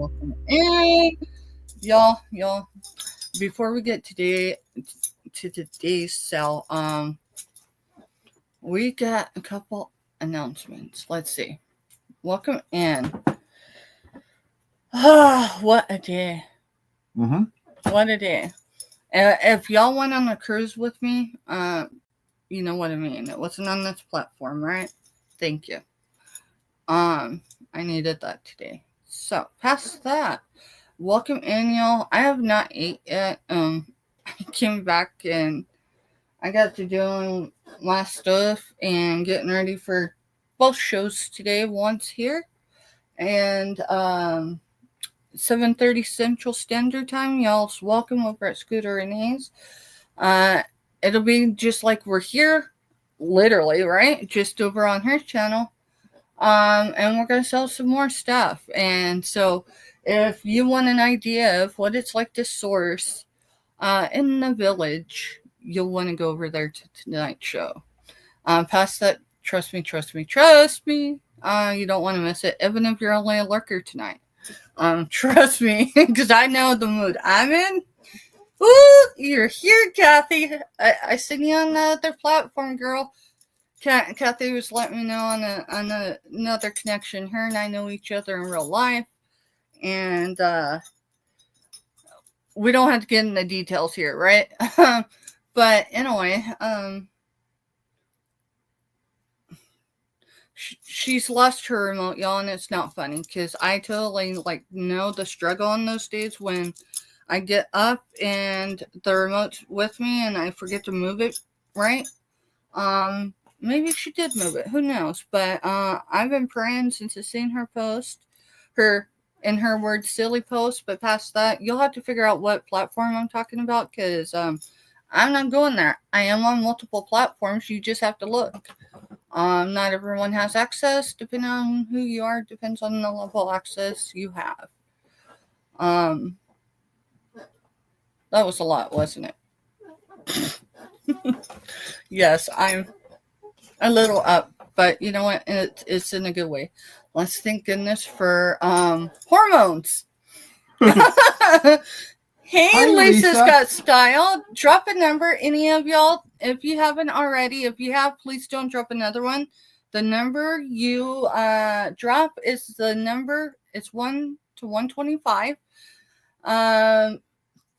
welcome in. Y'all, before we get to today's sale, we got a couple announcements. Let's see. Welcome in. What a day. What a day. If y'all went on a cruise with me, you know what I mean. It wasn't on this platform, right? Thank you. I needed that today. So, past that, welcome in, y'all. I have not ate yet. I came back and I got to doing my stuff and getting ready for both shows today. One's here and 7:30 Central Standard Time. Y'all's welcome over at Scooter Renee's. It'll be just like we're here, literally, right? Just over on her channel. And we're going to sell some more stuff. And so if you want an idea of what it's like to source in the village, you'll want to go over there to tonight's show. Past that, trust me. You don't want to miss it, even if you're only a lurker tonight. Trust me, because I know the mood I'm in. Ooh, you're here, Kathy. I seen you on the other platform, girl. Kathy was letting me know on another connection. Her and I know each other in real life, and we don't have to get into details here, right? But anyway, she's lost her remote, y'all, and it's not funny because I totally know the struggle on those days when I get up and the remote's with me and I forget to move it, right? Maybe she did move it. Who knows? But I've been praying since I seen her post, in her words, silly post. But past that, you'll have to figure out what platform I'm talking about because I'm not going there. I am on multiple platforms. You just have to look. Not everyone has access. Depending on who you are, depends on the level of access you have. That was a lot, wasn't it? Yes, I'm a little up, but you know what? It's in a good way. Let's thank goodness for hormones. Hey, Hi, Lisa's Lisa. got style. Drop a number, any of y'all. If you haven't already, if you have, please don't drop another one. The number you drop is the number. It's 1 to 125.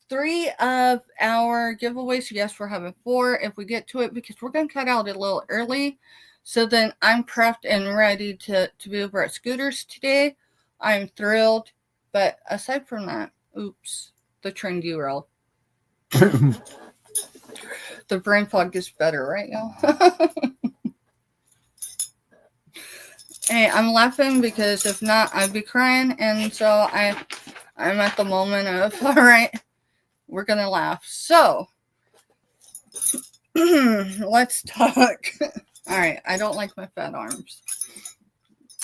3 of our giveaways. Yes, we're having 4 if we get to it because we're going to cut out a little early. So then I'm prepped and ready to be over at Scooters today. I'm thrilled. But aside from that, oops, the train derailed. The brain fog gets better, right, y'all? Hey, I'm laughing because if not, I'd be crying. And so I'm at the moment of, all right, we're going to laugh. So, let's talk. All right, I don't like my fat arms.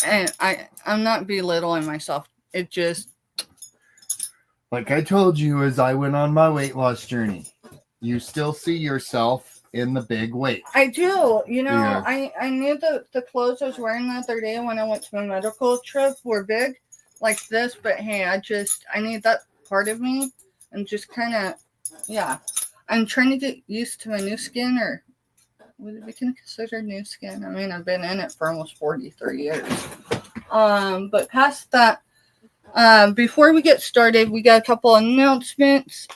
And I'm not belittling myself. It just... Like I told you as I went on my weight loss journey, you still see yourself in the big weight. I do. You know, Yeah. I knew the clothes I was wearing the other day when I went to my medical trip were big like this. But hey, I need that part of me and just kind of, yeah. I'm trying to get used to my new skin, or would it be considered new skin? I mean, I've been in it for almost 43 years. But past that, before we get started, we got a couple announcements.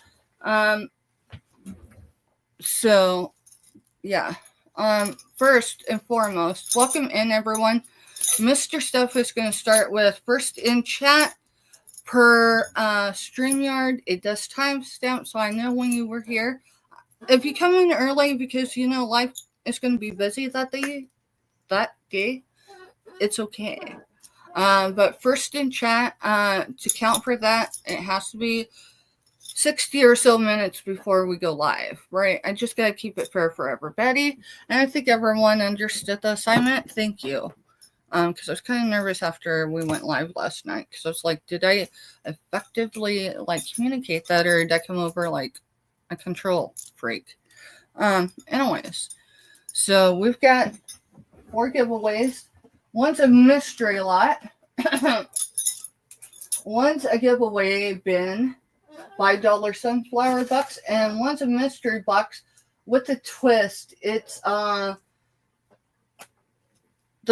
So, yeah. First and foremost, welcome in, everyone. Mr. Stuff is going to start with first in chat per StreamYard. It does timestamp, so I know when you were here. If you come in early because you know life is going to be busy that day, it's okay. But first in chat, to count for that, it has to be 60 or so minutes before we go live, right? I just got to keep it fair for everybody. And I think everyone understood the assignment. Thank you. Because I was kind of nervous after we went live last night. Because I was like, did I effectively communicate that, or did I come over like a control freak? Anyways, so we've got 4 giveaways. One's a mystery lot. One's a giveaway bin, $5 sunflower bucks, and one's a mystery box with a twist. It's the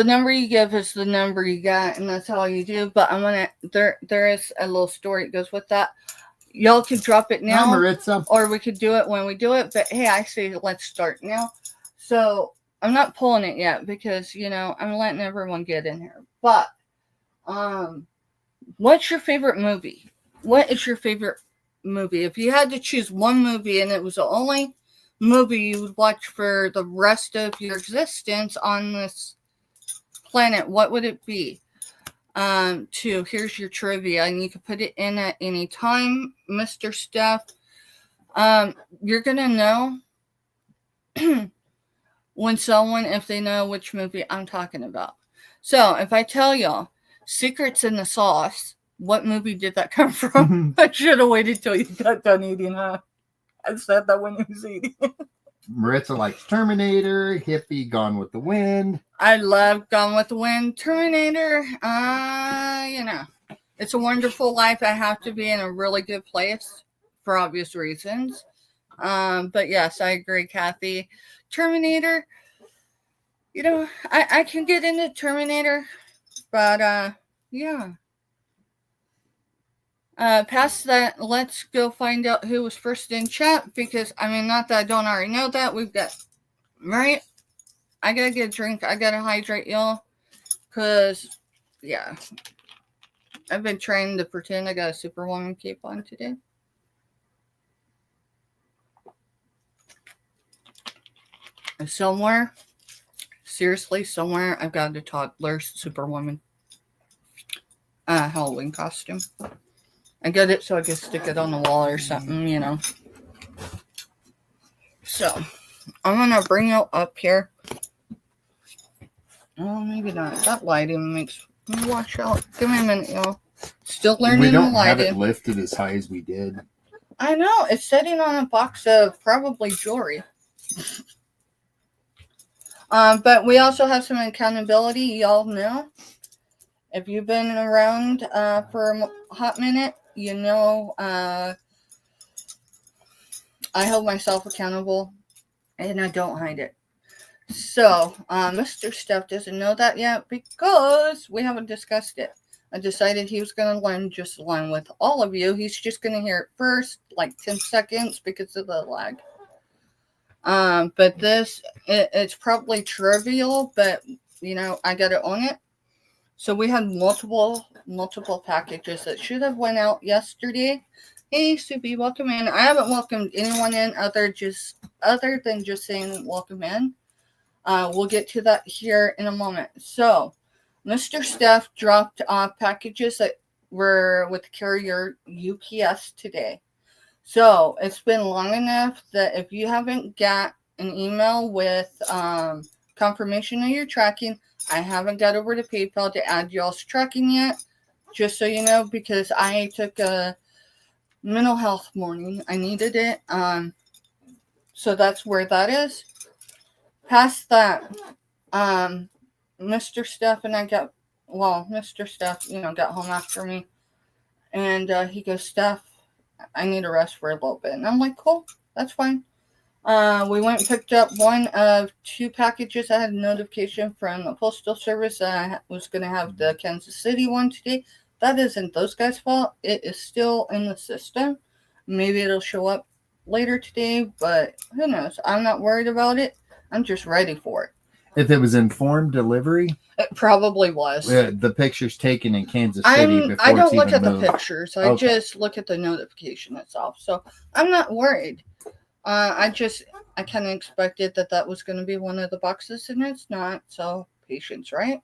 number you give is the number you get, and that's all you do. But I'm gonna there is a little story that goes with that. Y'all could drop it now, Maritza. or we could do it when we do it. But hey, I say let's start now. So I'm not pulling it yet because I'm letting everyone get in here. But what's your favorite movie? What is your favorite movie? If you had to choose one movie and it was the only movie you would watch for the rest of your existence on this planet, what would it be? Here's your trivia, and you can put it in at any time, Mr. Steph. You're gonna know if they know which movie I'm talking about. So if I tell y'all Secrets in the Sauce, what movie did that come from? I should have waited till you got done eating, huh? I said that when you was eating. Maritza likes Terminator, Hippie, Gone with the Wind. I love Gone with the Wind. Terminator, It's a Wonderful Life. I have to be in a really good place for obvious reasons. But yes, I agree, Kathy. Terminator, I can get into Terminator, but yeah. Past that, let's go find out who was first in chat, because not that I don't already know that. We've got, right? I gotta get a drink. I gotta hydrate, y'all, because yeah, I've been trying to pretend I got a Superwoman cape on today. Somewhere I've got a toddler Superwoman Halloween costume. I get it so I can stick it on the wall or something, So, I'm gonna bring it up here. Oh, maybe not. That lighting makes me watch out. Give me a minute, y'all. Still learning We don't the lighting. have it lifted as high as we did. I know. It's sitting on a box of probably jewelry. But we also have some accountability. Y'all know. If you've been around for a hot minute, I hold myself accountable and I don't hide it. So, Mr. Steph doesn't know that yet because we haven't discussed it. I decided he was going to learn with all of you. He's just going to hear it first, like 10 seconds because of the lag. But it's probably trivial, but, I got to own it. So we had multiple packages that should have went out yesterday. Hey, Subi, welcome in. I haven't welcomed anyone in other than just saying welcome in. We'll get to that here in a moment. So, Mr. Steph dropped off packages that were with carrier UPS today. So, it's been long enough that if you haven't got an email with confirmation of your tracking, I haven't got over to PayPal to add y'all's tracking yet, just so you know, because I took a mental health morning. I needed it. So that's where that is. Past that, Mr. Steph and I Mr. Steph, got home after me. And he goes, Steph, I need a rest for a little bit. And I'm like, cool, that's fine. We went and picked up one of two packages. I had a notification from the Postal Service that I was going to have the Kansas City one today. That isn't those guys' fault. It is still in the system. Maybe it'll show up later today, but who knows? I'm not worried about it. I'm just ready for it. If it was informed delivery, it probably was. The picture's taken in Kansas City. I don't look at the pictures. I just look at the notification itself. So I'm not worried. I kind of expected that was going to be one of the boxes, and it's not. So patience, right?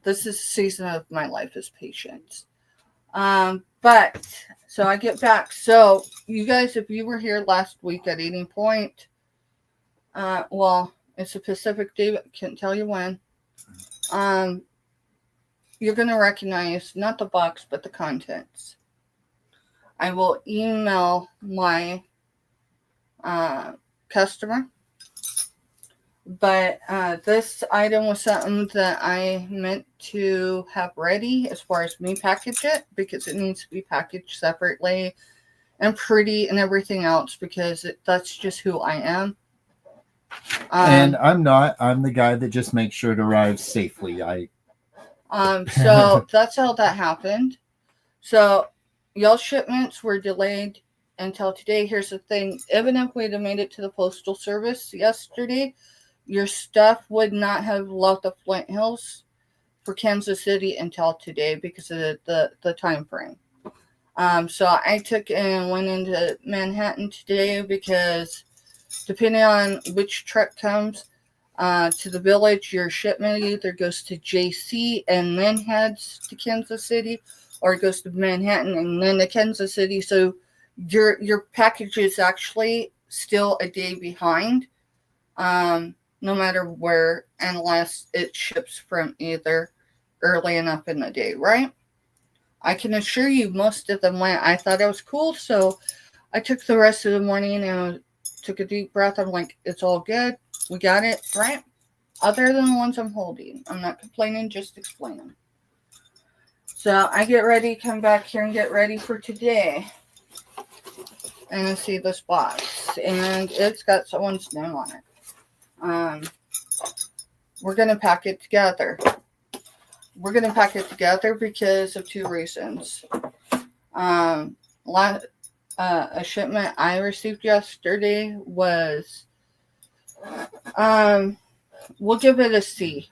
This is the season of my life is patience. But so I get back. So you guys, if you were here last week at Eating Point, it's a Pacific day, but can't tell you when. You're going to recognize not the box, but the contents. I will email my customer But this item was something that I meant to have ready as far as me package it, because it needs to be packaged separately and pretty and everything else, because that's just who I am. And I'm not. I'm the guy that just makes sure it arrives safely. So that's how that happened. So y'all shipments were delayed until today. Here's the thing: even if we'd have made it to the postal service yesterday, your stuff would not have left the Flint Hills for Kansas City until today because of the time frame. So I took and went into Manhattan today because depending on which truck comes to the village, your shipment either goes to JC and then heads to Kansas City, or it goes to Manhattan and then to Kansas City. So your package is actually still a day behind, no matter where, unless it ships from either early enough in the day, right? I can assure you most of them went. I thought it was cool, so I took the rest of the morning and took a deep breath. I'm like, it's all good. We got it, right? Other than the ones I'm holding. I'm not complaining, just explaining. So I get ready, come back here and get ready for today. And I see this box. And it's got someone's name on it. We're going to pack it together. We're going to pack it together because of two reasons. A shipment I received yesterday was, we'll give it a C,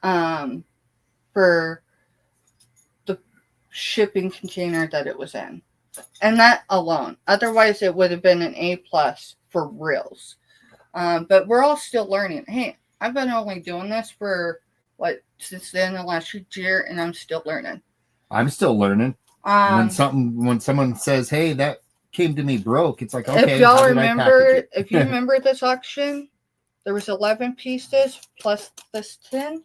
for the shipping container that it was in. And that alone. Otherwise, it would have been an A+ for reals. But we're all still learning. Hey, I've been only doing this for, since the end of last year, and I'm still learning. I'm still learning. When someone says, "Hey, that came to me broke," it's like, okay. If y'all remember, if you remember this auction, there was 11 pieces plus this 10.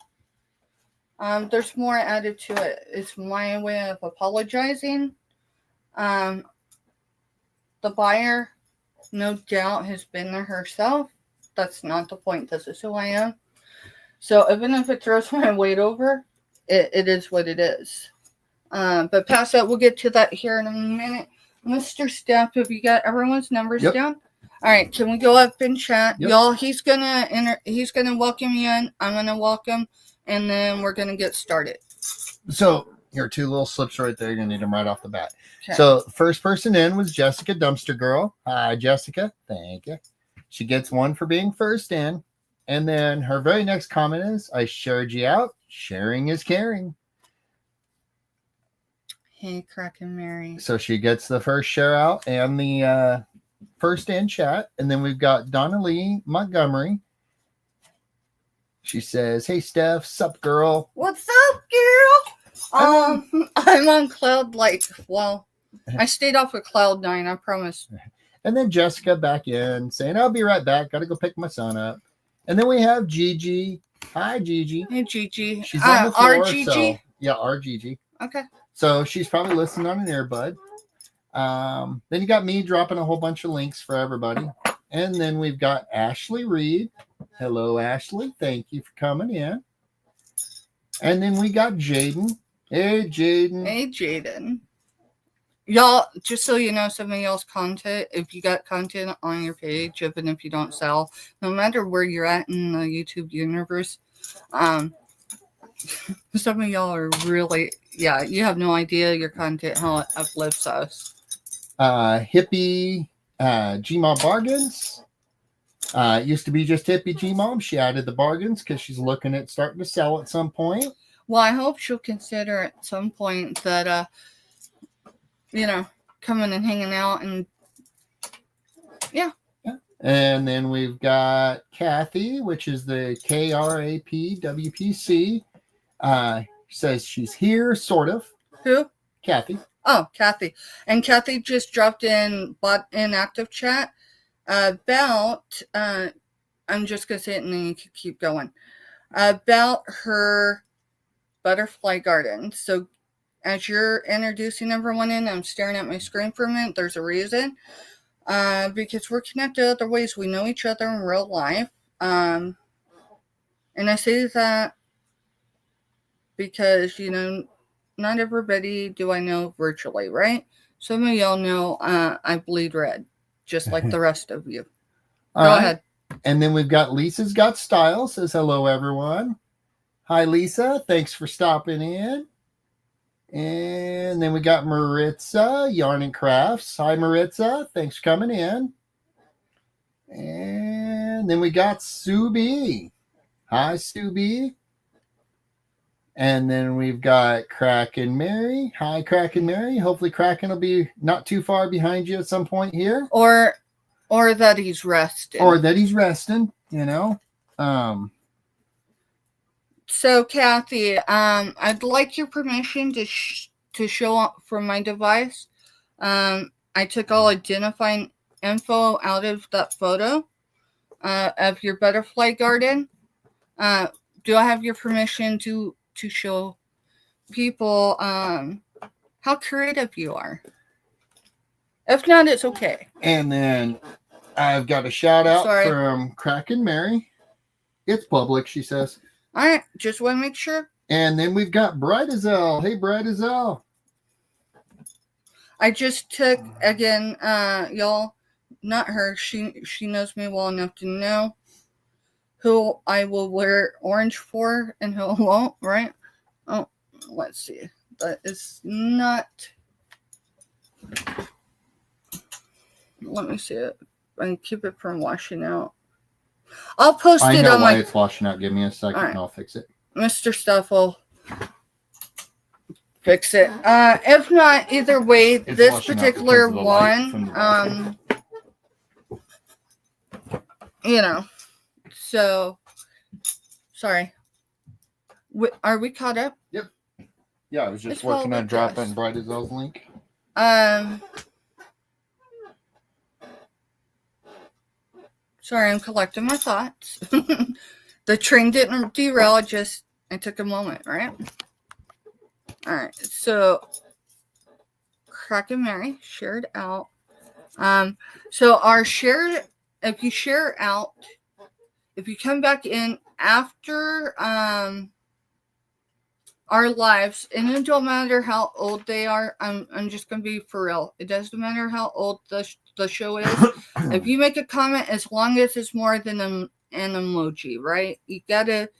There's more added to it. It's my way of apologizing. The buyer, no doubt, has been there herself. That's not the point. This is who I am. So even if it throws my weight over, it is what it is. But past that, we'll get to that here in a minute. Mr. Steph, have you got everyone's numbers down? All right, can we go up in chat? Y'all, he's gonna welcome you in. I'm gonna welcome, and then we're gonna get started. So here are two little slips right there. You're gonna need them right off the bat. Okay. So first person in was Jessica Dumpster Girl. Hi, Jessica. Thank you. She gets one for being first in. And then her very next comment is, I shared you out. Sharing is caring. Hey, Kraken Mary. So she gets the first share out and the first in chat. And then we've got Donna Lee Montgomery. She says, hey, Steph, sup, girl? What's up, girl? I'm on cloud, I stayed off with cloud 9, I promise. And then Jessica back in saying, I'll be right back. Got to go pick my son up. And then we have Gigi. Hi, Gigi. Hey, Gigi. She's on the floor. Our Gigi? So, yeah, our Gigi. Okay. So she's probably listening on an earbud. Then you got me dropping a whole bunch of links for everybody. And then we've got Ashley Reed. Hello, Ashley. Thank you for coming in. And then we got Jaden. Hey, Jaden. Hey, Jaden. Y'all, just so you know, some of y'all's content, if you got content on your page, even if you don't sell, no matter where you're at in the YouTube universe, some of y'all are really, you have no idea your content, how it uplifts us. Hippie G-Mom Bargains. It used to be just Hippie G-Mom. She added the bargains because she's looking at starting to sell at some point. Well, I hope she'll consider at some point that, coming and hanging out and And then we've got Kathy, which is the KRAPWPC. Says she's here, sort of. Who? Kathy. Oh, Kathy. And Kathy just dropped in active chat about, I'm just going to say it and then you can keep going, about her butterfly garden. So as you're introducing everyone in, I'm staring at my screen for a minute. There's a reason. Because we're connected other ways. We know each other in real life. And I say that because, not everybody do I know virtually, right? Some of y'all know I bleed red, just like the rest of you. Go ahead. And then we've got Lisa's Got Style, says hello, everyone. Hi, Lisa. Thanks for stopping in. And then we got Maritza, Yarn and Crafts. Hi, Maritza. Thanks for coming in. And then we got Subi. Hi, Subi. And then we've got Kraken Mary. Hi, Kraken Mary. Hopefully Kraken will be not too far behind you at some point here. Or that he's resting. So, Kathy, I'd like your permission to show up from my device. I took all identifying info out of that photo of your butterfly garden. Do I have your permission to show people how creative you are? If not, it's okay. And then I've got a shout out from Kraken Mary. It's public, she says. All right, just want to make sure. And then we've got Brightazelle. Hey, Brightazelle. I just took, again, y'all, not her. She knows me well enough to know who I will wear orange for and who I won't, right? Oh, let's see. That is not... Let me see it. And keep it from washing out. I'll post it on my... it's washing out. Give me a second and I'll fix it. Mr. Stuff will fix it. If not, either way, this particular one, so, sorry. Are we caught up? Yep. Yeah, I was just working on dropping Brightazelle's link. Sorry, I'm collecting my thoughts. The train didn't derail, I took a moment, right? All right, so Kraken Mary shared out. So our shared, if you share out, if you come back in after our lives, and it don't matter how old they are, I'm just gonna be for real. It doesn't matter how old the show is. If you make a comment, as long as it's more than an emoji, right? You gotta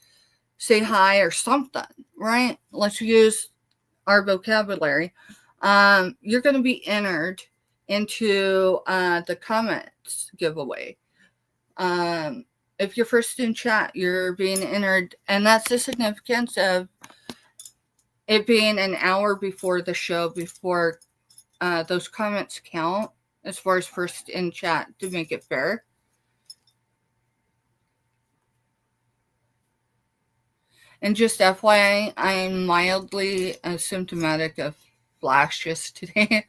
say hi or something, right? Let's use our vocabulary. You're gonna be entered into the comments giveaway. If you're first in chat, you're being entered, and that's the significance of it being an hour before the show, before those comments count as far as first in chat, to make it fair. And just FYI, I'm mildly symptomatic of flashes today.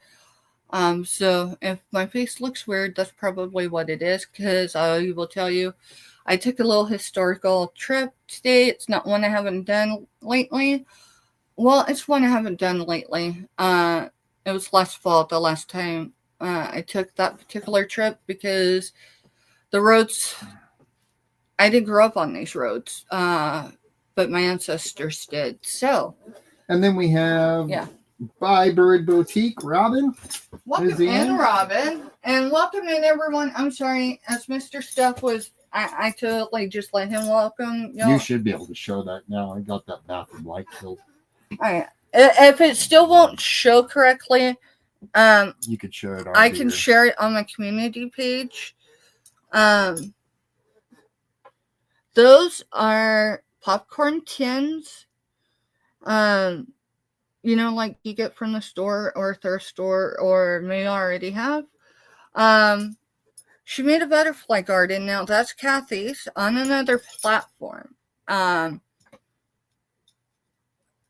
So if my face looks weird, that's probably what it is, because I will tell you, I took a little historical trip today. It's not one I haven't done lately. Well, it's one I haven't done lately. It was last fall, the last time I took that particular trip, because the roads, I didn't grow up on these roads, but my ancestors did. So. And then we have Bye Bird Boutique, Robin. Welcome in, Robin. And welcome in, everyone. I'm sorry, as Mr. Stuff was, I totally just let him welcome y'all. You should be able to show that now. I got that bathroom light killed. All right. If it still won't show correctly, you could share it. I can share it on my community page. Those are popcorn tins. Like you get from the store or thrift store, or may already have. She made a butterfly garden. Now that's Kathy's on another platform. I'm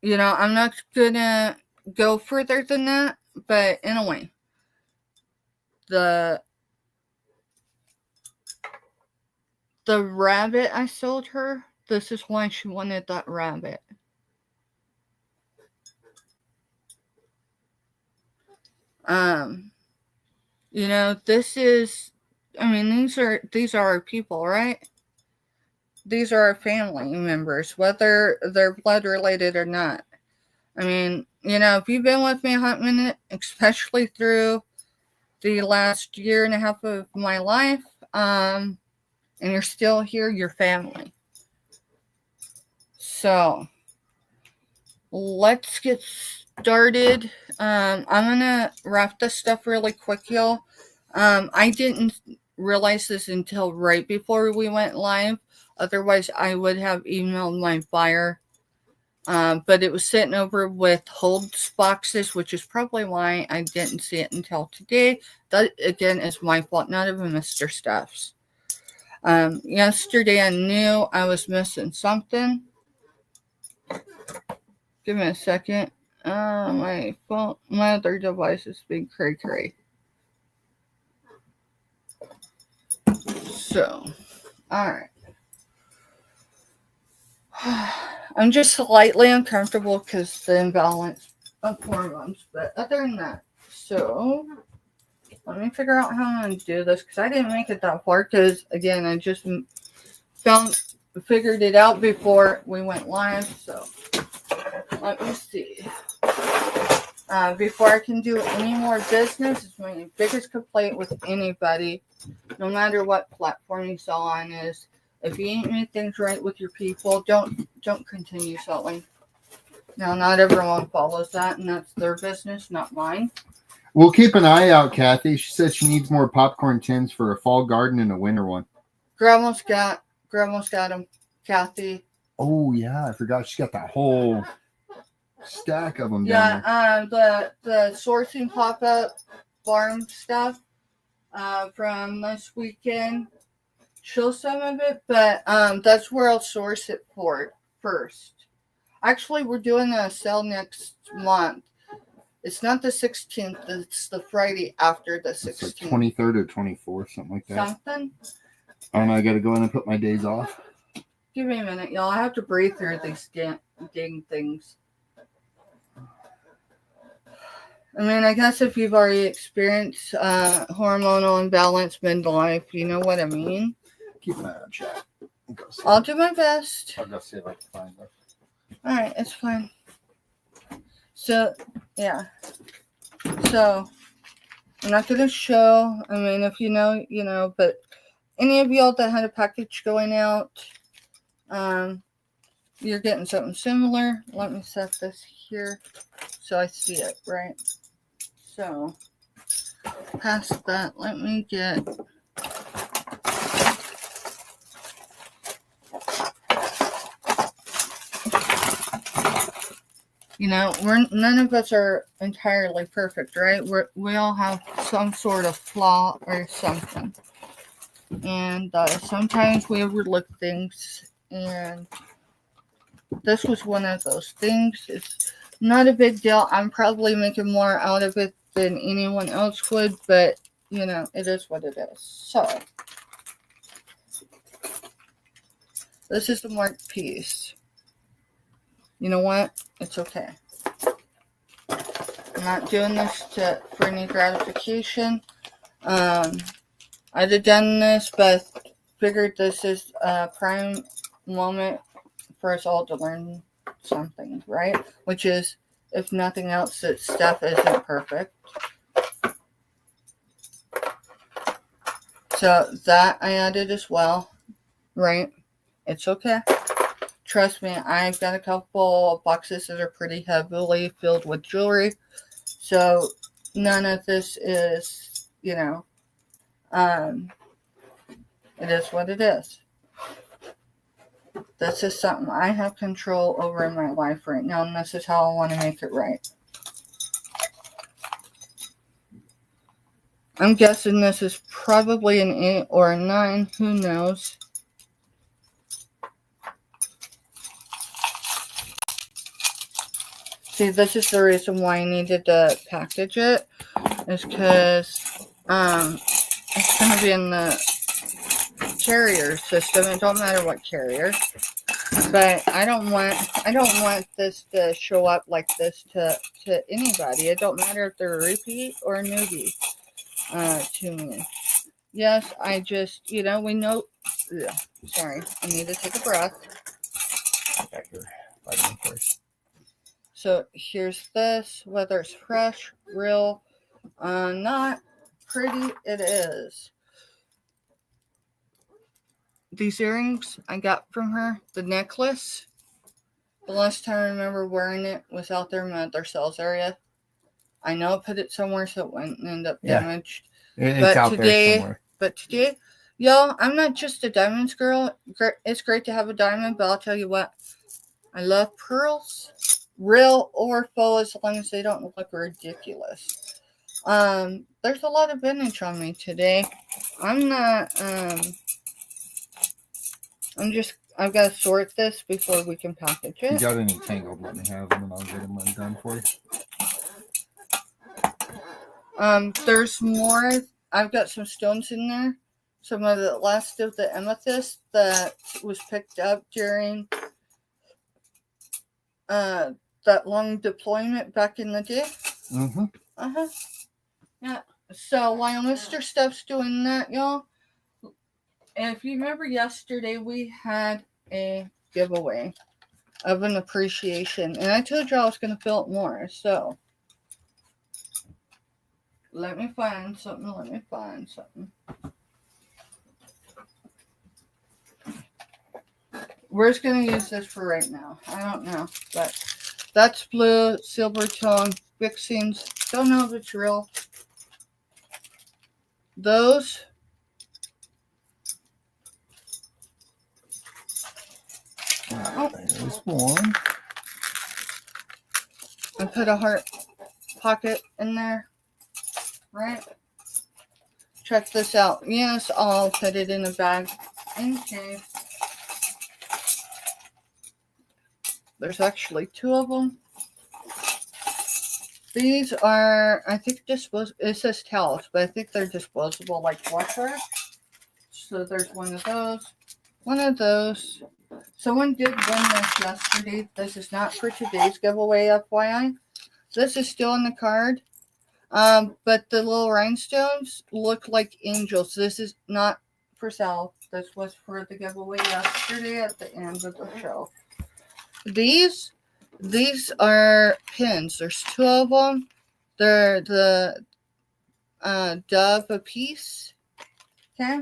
not gonna go further than that, but anyway, the rabbit I sold her, this is why she wanted that rabbit. This is, these are our people, right? these are our family members, whether they're blood related or not. I mean, if you've been with me a hot minute, especially through the last year and a half of my life, and you're still here, you're family. So, let's get started. I'm going to wrap this stuff really quick, y'all. I didn't realize this until right before we went live. Otherwise, I would have emailed my buyer. But it was sitting over with holds boxes, which is probably why I didn't see it until today. That, again, is my fault, not even Mr. Stuff's. Yesterday I knew I was missing something. Give me a second. My phone, my other device is being cray-cray. So, alright. I'm just slightly uncomfortable because the imbalance of hormones, but other than that, so let me figure out how I'm going to do this because I didn't make it that far because, again, I just figured it out before we went live, so let me see. Before I can do any more business, it's my biggest complaint with anybody, no matter what platform you sell on, is if you ain't doing things right with your people, don't continue selling. Now, not everyone follows that, and that's their business, not mine. We'll keep an eye out, Kathy. She said she needs more popcorn tins for a fall garden and a winter one. Grandma's got them, Kathy. Oh yeah, I forgot. She's got that whole stack of them. Yeah, the sourcing pop-up farm stuff from this weekend. Show some of it, but that's where I'll source it for first. Actually, we're doing a sale next month. It's not the 16th, it's the Friday after the 16th. It's like 23rd or 24th, something like that. Something? I don't know, I gotta go in and put my days off. Give me a minute, y'all. I have to breathe through these dang things. I mean, I guess if you've already experienced hormonal imbalance midlife, you know what I mean. Keep an eye on chat. I'll do my best. I'll go see if I can find them. Alright, it's fine. So, yeah. So, I'm not going to show. I mean, if you know, you know. But any of y'all that had a package going out, you're getting something similar. Let me set this here so I see it, right? So, past that, let me get... You know, none of us are entirely perfect, right? We all have some sort of flaw or something. And sometimes we overlook things. And this was one of those things. It's not a big deal. I'm probably making more out of it than anyone else would. But, you know, it is what it is. So, this is the marked piece. You know what? It's okay. I'm not doing this for any gratification. I'd have done this, but figured this is a prime moment for us all to learn something, right? Which is, if nothing else, that stuff isn't perfect. So that I added as well, right? It's okay. Trust me, I've got a couple boxes that are pretty heavily filled with jewelry. So none of this is, you know, it is what it is. This is something I have control over in my life right now, and this is how I want to make it right. I'm guessing this is probably an 8 or a 9. Who knows? See, this is the reason why I needed to package it, is because it's going to be in the carrier system. It don't matter what carrier, but I don't want this to show up like this to anybody. It don't matter if they're a repeat or a newbie to me. Yes, I just, we know. Ugh, sorry, I need to take a breath. I got your vitamin first. So here's this, whether it's fresh, real, not pretty, it is. These earrings I got from her, the necklace. The last time I remember wearing it was out there in my other sales area. I know I put it somewhere so it wouldn't end up damaged. It's out there somewhere. But today, y'all, I'm not just a diamonds girl. It's great to have a diamond, but I'll tell you what. I love pearls, real or faux, as long as they don't look ridiculous. There's a lot of vintage on me today. I'm not, I've got to sort this before we can package it. If you got any tangled, let me have them and I'll get them undone for you. There's more. I've got some stones in there. Some of the last of the amethyst that was picked up during that long deployment back in the day. Mm-hmm. Yeah. So while Mr. Stuff's doing that, y'all, if you remember yesterday, we had a giveaway of an appreciation. And I told you I was going to fill it more. So let me find something. We're just going to use this for right now. I don't know. But that's blue, silver tone, fixings. Don't know if it's real. Those. There's one. I put a heart pocket in there. Right? Check this out. Yes, I'll put it in a bag. Okay. There's actually 2 of them. These are, I think, it says towels, but I think they're disposable, like washwear. So there's one of those. Someone did win this yesterday. This is not for today's giveaway, FYI. This is still in the card. But the little rhinestones look like angels. This is not for sale. This was for the giveaway yesterday at the end of the show. These are pins. There's 2 of them. They're the dove a piece. Okay.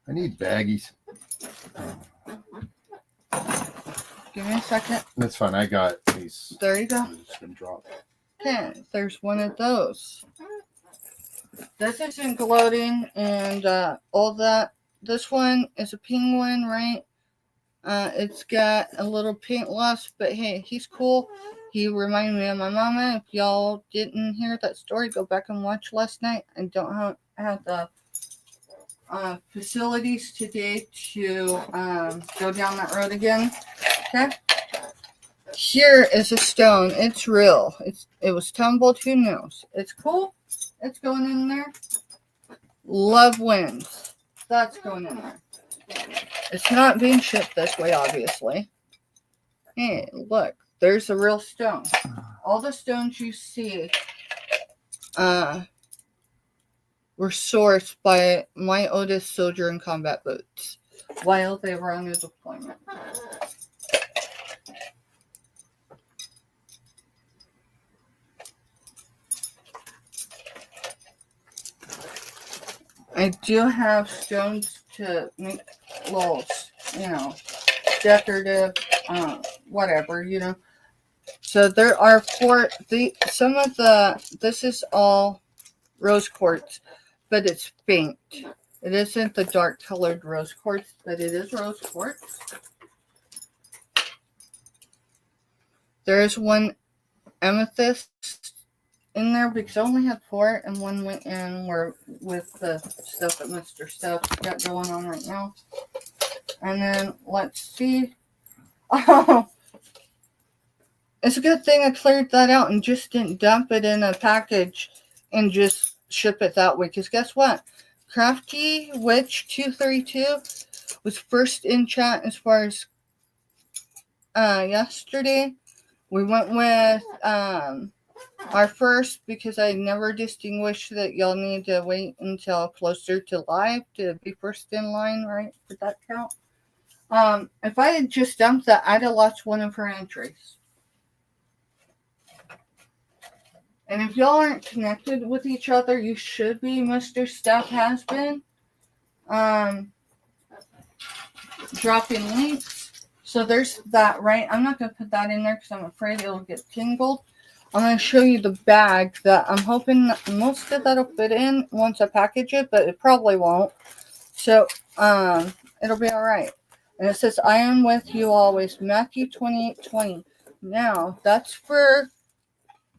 I need baggies. Give me a second. That's fine. I got these. There you go. I'm just gonna drop. Okay, there's one of those. This isn't gloating and all that. This one is a penguin, right? It's got a little paint loss, but hey, he's cool. He reminded me of my mama. If y'all didn't hear that story, go back and watch last night. I don't have the facilities today to go down that road again. Okay. Here is a stone. It's real. It was tumbled. Who knows? It's cool. It's going in there. Love wins. That's going in there. It's not being shipped this way, obviously. Hey, look. There's a real stone. All the stones you see were sourced by my oldest soldier in combat boots while they were on a deployment. I do have stones to make little, decorative, whatever, So there are 4. This is all rose quartz, but it's faint. It isn't the dark colored rose quartz, but it is rose quartz. There is one amethyst in there because I only had 4 and one went in with the stuff that Mr. Stuff's got going on right now. And then let's see. Oh, it's a good thing I cleared that out and just didn't dump it in a package and just ship it that way. Because guess what? Crafty Witch 232 was first in chat as far as yesterday. We went with are first because I never distinguished that y'all need to wait until closer to live to be first in line, right? For that count. If I had just dumped that, I'd have lost one of her entries. And if y'all aren't connected with each other, you should be. Mr. Steph has been dropping links. So there's that, right? I'm not going to put that in there because I'm afraid it'll get tingled. I'm going to show you the bag that I'm hoping most of that'll fit in once I package it, but it probably won't. So it'll be all right. And it says, I am with you always, Matthew 28:20. Now, that's for,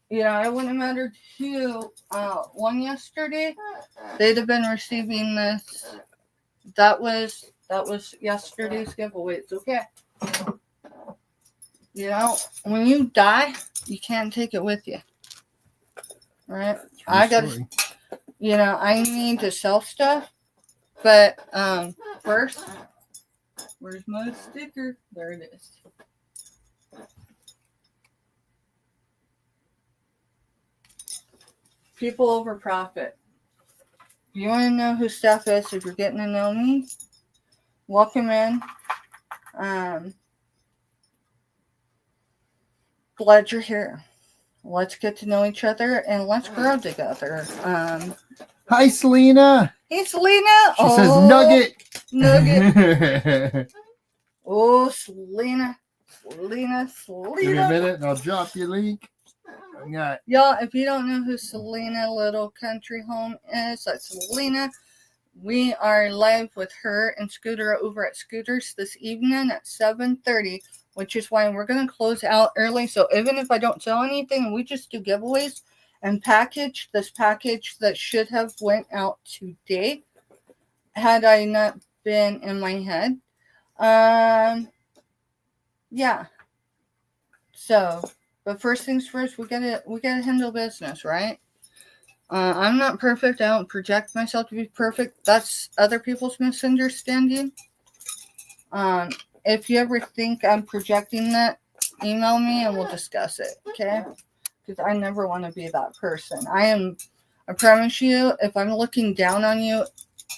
it wouldn't have mattered who won yesterday. They'd have been receiving this. That was yesterday's giveaway. It's okay. When you die, you can't take it with you. Right? I need to sell stuff. But first, where's my sticker? There it is. People over profit. You want to know who Steph is if you're getting to know me? Welcome in. Glad you're here. Let's get to know each other and let's grow together. Hi, Selena. Hey, Selena. She says nugget. Nugget. Oh, Selena. Give me a minute and I'll drop your link. Y'all, if you don't know who Selena Little Country Home is, that's Selena. We are live with her and Scooter over at Scooters this evening at 7:30, which is why we're going to close out early. So even if I don't sell anything, we just do giveaways and package this package that should have went out today had I not been in my head. Yeah. So, but first things first, we gotta handle business, right? I'm not perfect. I don't project myself to be perfect. That's other people's misunderstanding. If you ever think I'm projecting that, email me and we'll discuss it, okay? Because I never want to be that person. I promise you, if I'm looking down on you,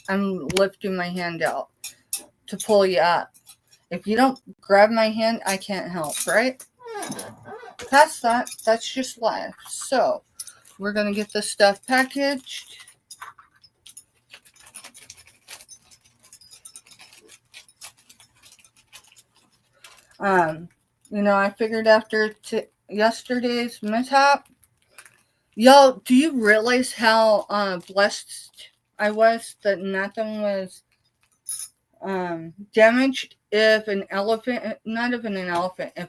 I'm lifting my hand out to pull you up. If you don't grab my hand, I can't help, right? Past that, that's just life. So, we're going to get this stuff packaged. I figured after yesterday's mishap, y'all, do you realize how blessed I was that nothing was damaged? If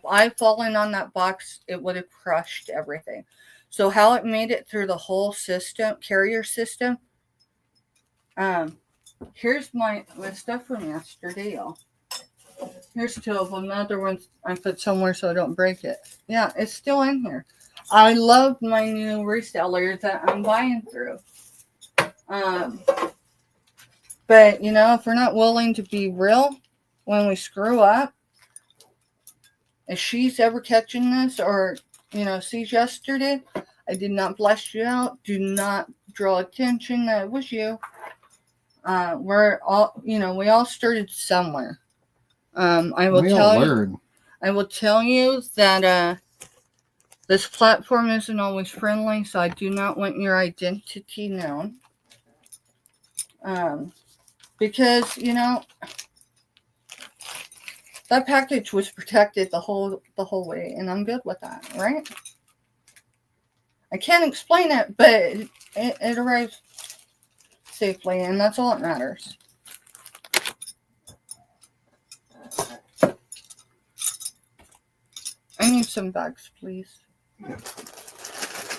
I fallen on that box, it would have crushed everything. So how it made it through the whole carrier system. Here's my stuff from yesterday, y'all. Here's two of them. The other one's I put somewhere so I don't break it. Yeah, it's still in here. I love my new reseller that I'm buying through. But, if we're not willing to be real when we screw up, if she's ever catching this or, sees yesterday, I did not bless you out. Do not draw attention that it was you. We're all, we all started somewhere. I will tell you that this platform isn't always friendly, so I do not want your identity known. Because, that package was protected the whole way, and I'm good with that, right? I can't explain it, but it arrived safely, and that's all that matters. I need some bags, please.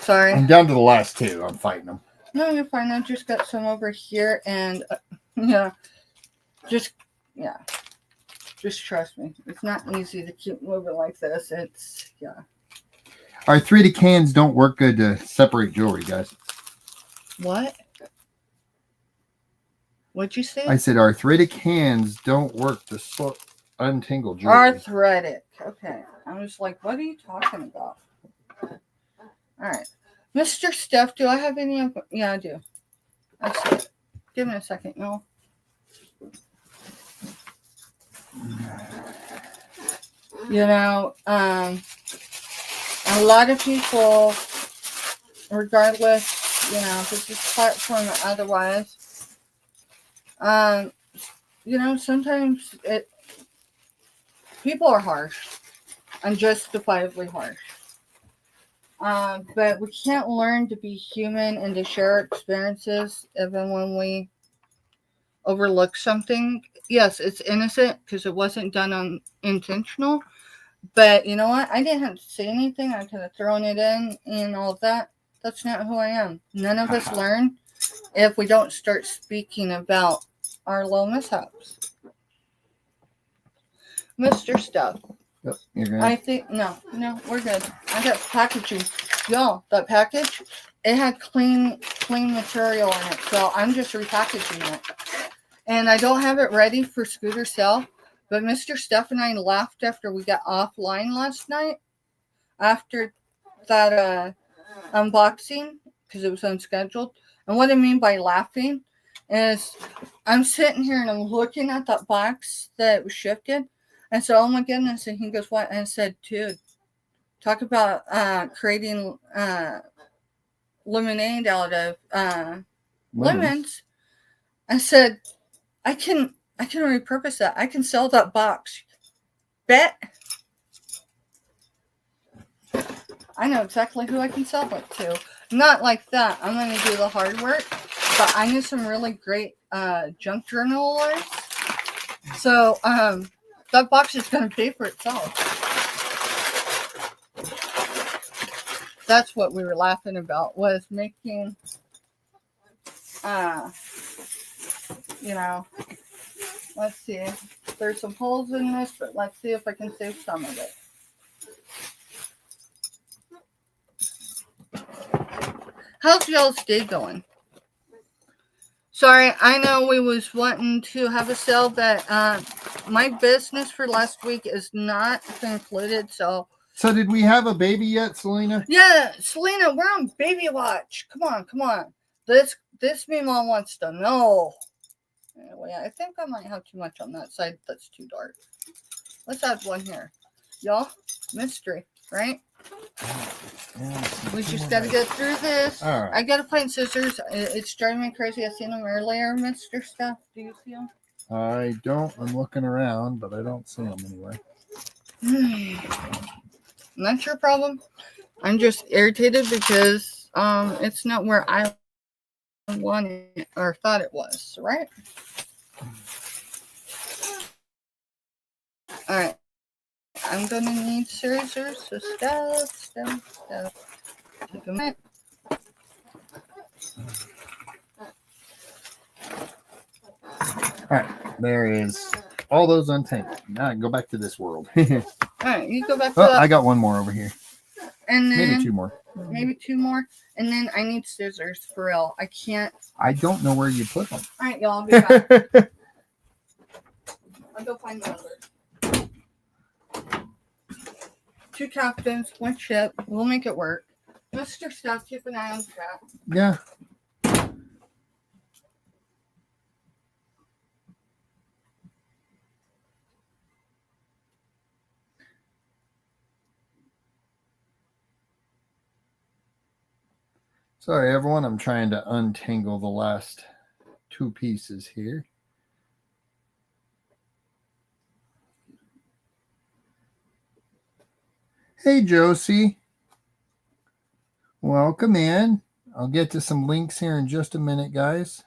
Sorry. I'm down to the last two. I'm fighting them. No, you're fine. I just got some over here, and just trust me. It's not easy to keep moving like this. Arthritic hands don't work good to separate jewelry, guys. What? What'd you say? I said arthritic hands don't work to untangle jewelry. Arthritic. Okay. I was like, what are you talking about? All right. Mr. Steph, do I have any of... Yeah, I do. I see it. Give me a second, y'all. You know, a lot of people, regardless, you know, if it's this platform or otherwise, you know, sometimes people are harsh, unjustifiably harsh. But we can't learn to be human and to share our experiences even when we overlook something. Yes, it's innocent because it wasn't done intentional. But you know what? I didn't have to say anything. I could have thrown it in and all of that. That's not who I am. None of us learn if we don't start speaking about our little mishaps. Mr. Stuff. Yep, you're good. I think, no, we're good. I got packaging. Y'all, that package, it had clean material in it. So I'm just repackaging it. And I don't have it ready for scooter sale. But Mr. Steph and I laughed after we got offline last night. After that unboxing, because it was unscheduled. And what I mean by laughing is I'm sitting here and I'm looking at that box that was shifted. And so, oh my goodness. And he goes, what? And I said, dude, talk about creating lemonade out of lemons. I said, I can repurpose that. I can sell that box. Bet. I know exactly who I can sell it to. Not like that. I'm going to do the hard work. But I know some really great junk journalers. So, that box is going to pay for itself. That's what we were laughing about, was making, you know, let's see. There's some holes in this, but let's see if I can save some of it. How's y'all's day going? Sorry, I know we was wanting to have a sale, but my business for last week is not concluded, so... So did we have a baby yet, Selena? Yeah, Selena, we're on baby watch. Come on. This Mima wants to know. Anyway, I think I might have too much on that side. That's too dark. Let's add one here. Y'all, mystery, right? Yeah, We just got to get through this. All right. I got to find scissors. It's driving me crazy. I seen them earlier, Mr. Stuff. Do you see them? I don't. I'm looking around, but I don't see them anywhere. Not your problem. I'm just irritated because it's not where I wanted or thought it was, right? All right. I'm going to need scissors. So stuff. Take a minute. All right. There is all those untangled. Now I can go back to this world. All right. You go back to I got one more over here. And then maybe two more. And then I need scissors for real. I can't. I don't know where you put them. All right, y'all. I'll be back. I'll go find the other. 2 captains, 1 ship. We'll make it work. Mr. Stuff, keep an eye on the chat. Yeah. Sorry, everyone. I'm trying to untangle the last 2 pieces here. Hey, Josie. Welcome in. I'll get to some links here in just a minute, guys.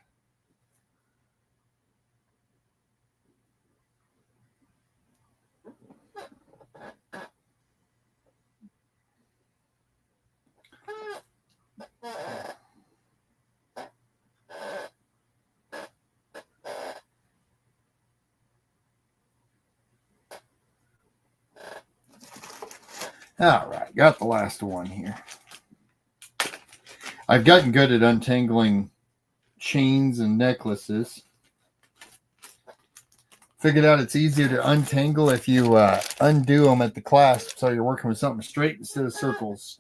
All right, got the last one here. I've gotten good at untangling chains and necklaces. Figured out it's easier to untangle if you undo them at the clasp, so you're working with something straight instead of circles.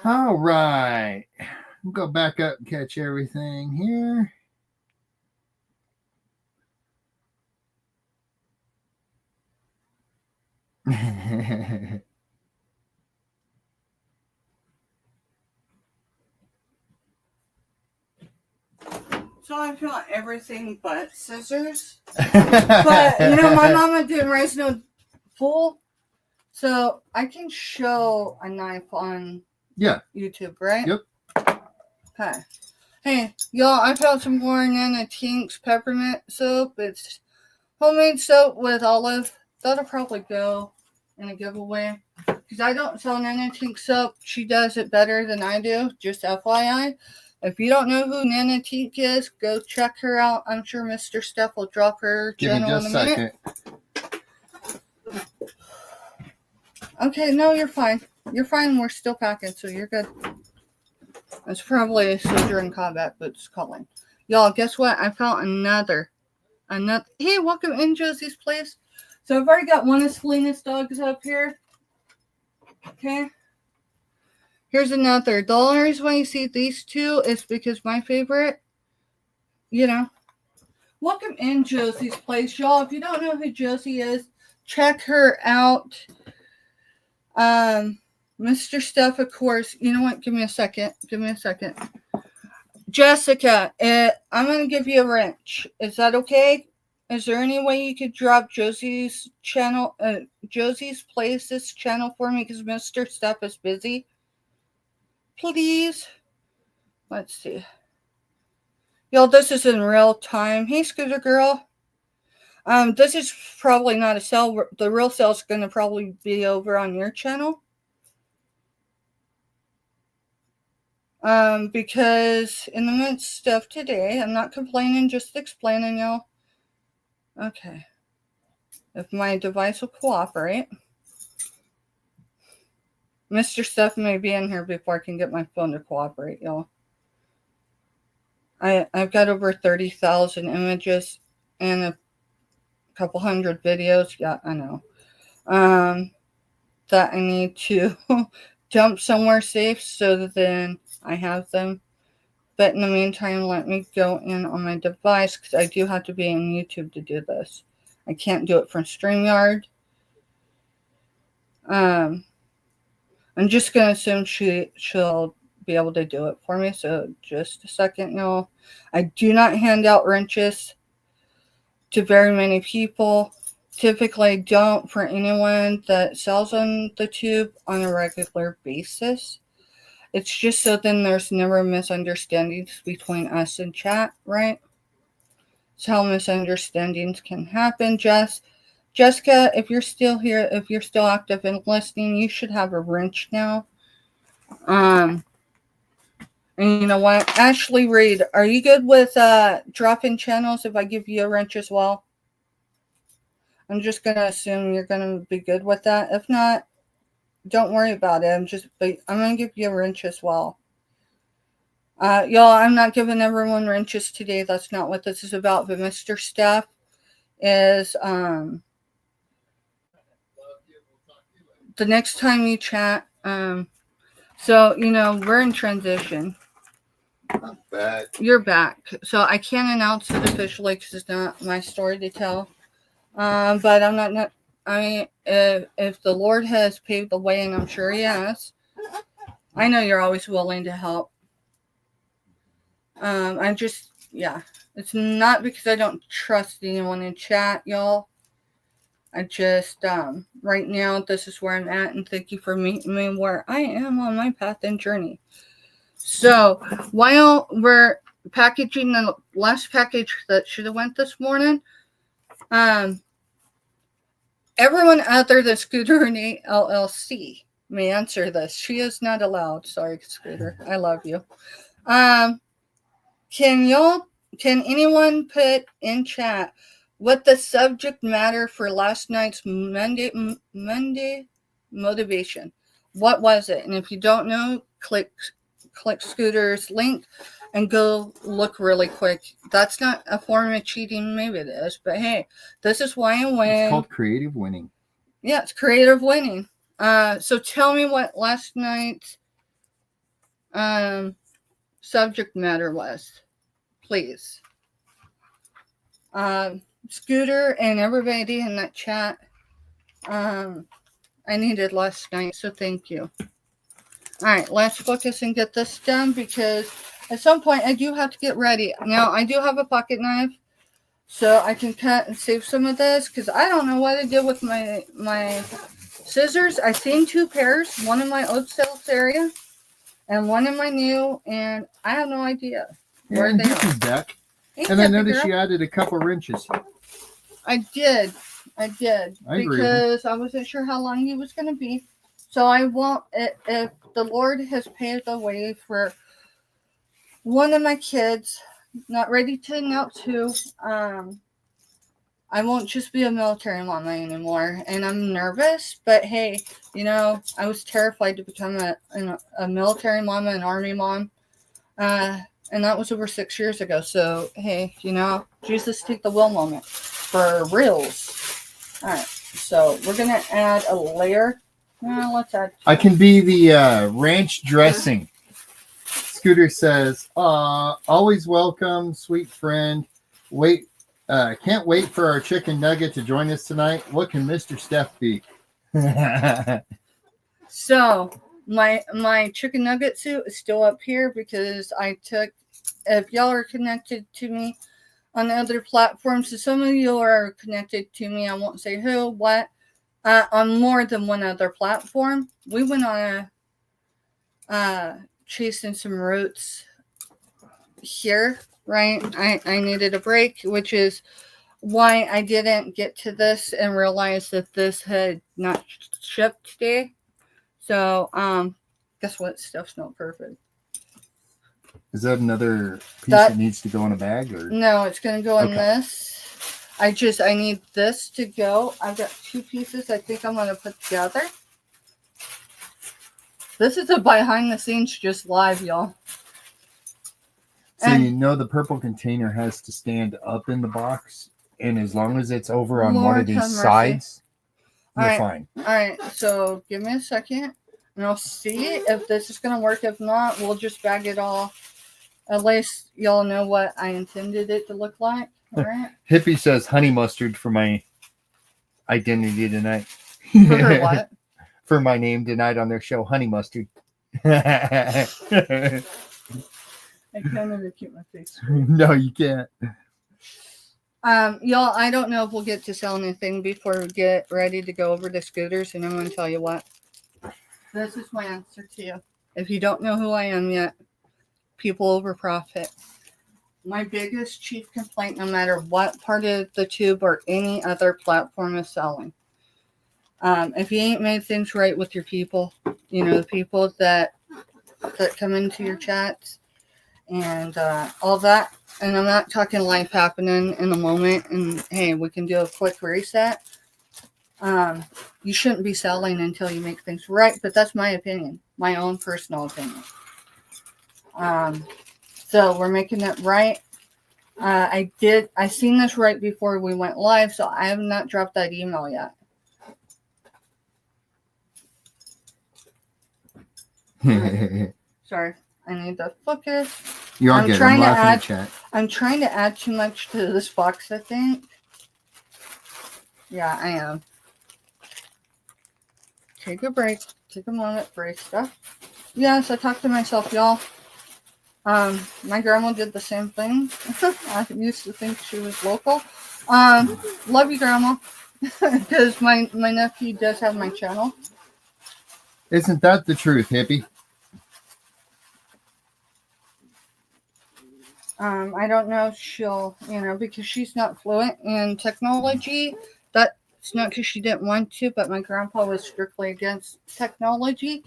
All right. We'll go back up and catch everything here. So I found everything but scissors. But, my mama didn't raise no fool. So I can show a knife on YouTube, right? Yep. Okay. Hey, y'all, I found some more Nana Tink's peppermint soap. It's homemade soap with olive. That'll probably go in a giveaway. Because I don't sell Nana Tink soap. She does it better than I do. Just FYI. If you don't know who Nana Tink is, go check her out. I'm sure Mr. Steph will drop her channel in a minute. Okay, no, you're fine. You're fine. We're still packing, so you're good. It's probably a soldier in combat boots calling. Y'all, guess what? I found another. Hey, welcome in Josie's place. So I've already got one of Selena's dogs up here. Okay. Here's another. The only reason why you see these two is because my favorite, Welcome in Josie's place. Y'all, if you don't know who Josie is, check her out. Mr. Steph, of course. You know what? Give me a second. Jessica, I'm going to give you a wrench. Is that okay? Is there any way you could drop Josie's channel, Josie's Places channel for me? Because Mr. Steph is busy. Please. Let's see. Y'all, this is in real time. Hey, Scooter Girl. This is probably not a sale. The real sale is going to probably be over on your channel. Because in the midst of today, I'm not complaining, just explaining, y'all. Okay. If my device will cooperate. Mr. Steph may be in here before I can get my phone to cooperate, y'all. I've got over 30,000 images and a couple hundred videos. Yeah, I know. That I need to dump somewhere safe so that then I have them. But in the meantime, let me go in on my device because I do have to be on YouTube to do this. I can't do it from StreamYard. I'm just going to assume she'll be able to do it for me. So just a second, y'all. I do not hand out wrenches to very many people. Typically don't for anyone that sells on the tube on a regular basis. It's just so then there's never misunderstandings between us and chat, right? It's how misunderstandings can happen. Jessica, if you're still here, if you're still active and listening, you should have a wrench now. And you know what? Ashley Reed, are you good with dropping channels if I give you a wrench as well? I'm just going to assume you're going to be good with that. If not, don't worry about it. I'm going to give you a wrench as well. Y'all, I'm not giving everyone wrenches today. That's not what this is about. But Mr. Steph is the next time you chat. So, we're in transition. I'm back. You're back. So I can't announce it officially because it's not my story to tell. But I'm not. I mean, if the Lord has paved the way, and I'm sure He has, I know you're always willing to help. It's not because I don't trust anyone in chat, y'all. I just, right now, this is where I'm at, and thank you for meeting me where I am on my path and journey. So, while we're packaging the last package that should have went this morning, everyone other than Scooter and LLC may answer this. She is not allowed. Sorry, Scooter. I love you. Can anyone put in chat what the subject matter for last night's Monday motivation? What was it? And if you don't know, click Scooter's link and go look really quick. That's not a form of cheating. Maybe it is, but hey, this is why I win. It's called creative winning. Yeah, it's creative winning. So tell me what last night's subject matter was, please. Scooter and everybody in that chat, I needed last night, so thank you. All right, let's focus and get this done because at some point I do have to get ready. Now, I do have a pocket knife, so I can cut and save some of this because I don't know what I did with my scissors. I seen 2 pairs, one in my old sales area and one in my new, and I have no idea where they are. Back. And I noticed you added a couple wrenches. I did because I wasn't sure how long he was going to be. So I won't, if the Lord has paved the way for one of my kids, not ready to announce who, I won't just be a military mama anymore. And I'm nervous, but hey, you know, I was terrified to become a military mama, an army mom. And that was over 6 years ago. So, hey, you know, Jesus take the wheel moment for reals. All right. So we're going to add a layer. Let's add 2. I can be the ranch dressing. Scooter says, always welcome, sweet friend. Can't wait for our chicken nugget to join us tonight. What can Mr. Steph be? So my chicken nugget suit is still up here because I took, if y'all are connected to me on other platforms, so some of you are connected to me, I won't say who, what, on more than one other platform. We went on a chasing some roots here, right? I needed a break, which is why I didn't get to this and realize that this had not shipped today. So, guess what? Stuff's not perfect. Is that another piece that needs to go in a bag? Or no, it's going to go in this. I need this to go. I've got 2 pieces I think I'm going to put together. This is a behind the scenes just live, y'all. So you know the purple container has to stand up in the box, and as long as it's over on one of these sides, you're fine. All right, so give me a second, and I'll see if this is going to work. If not, we'll just bag it all. At least y'all know what I intended it to look like. All right. Hippie says honey mustard for my identity tonight. For her what? For my name tonight on their show, Honey Mustard. I can't even keep my face straight. No, you can't. Y'all, I don't know if we'll get to sell anything before we get ready to go over the scooters, and I'm going to tell you what. This is my answer to you. If you don't know who I am yet, people over profit. My biggest chief complaint, no matter what part of the tube or any other platform is selling, if you ain't made things right with your people, you know, the people that come into your chats and all that, and I'm not talking life happening in the moment and hey, we can do a quick reset. You shouldn't be selling until you make things right, but that's my opinion, my own personal opinion. So we're making it right. I seen this right before we went live, so I have not dropped that email yet. Sorry, I need to focus. You're all good. I'm laughing at chat. I'm trying to add too much to this box, I think. Yeah, I am. Take a break. Take a moment. Break stuff. Yes, I talked to myself, y'all. My grandma did the same thing. I used to think she was local. Love you, Grandma. Because my nephew does have my channel. Isn't that the truth, hippie? I don't know if she'll, because she's not fluent in technology. That's not because she didn't want to, but my grandpa was strictly against technology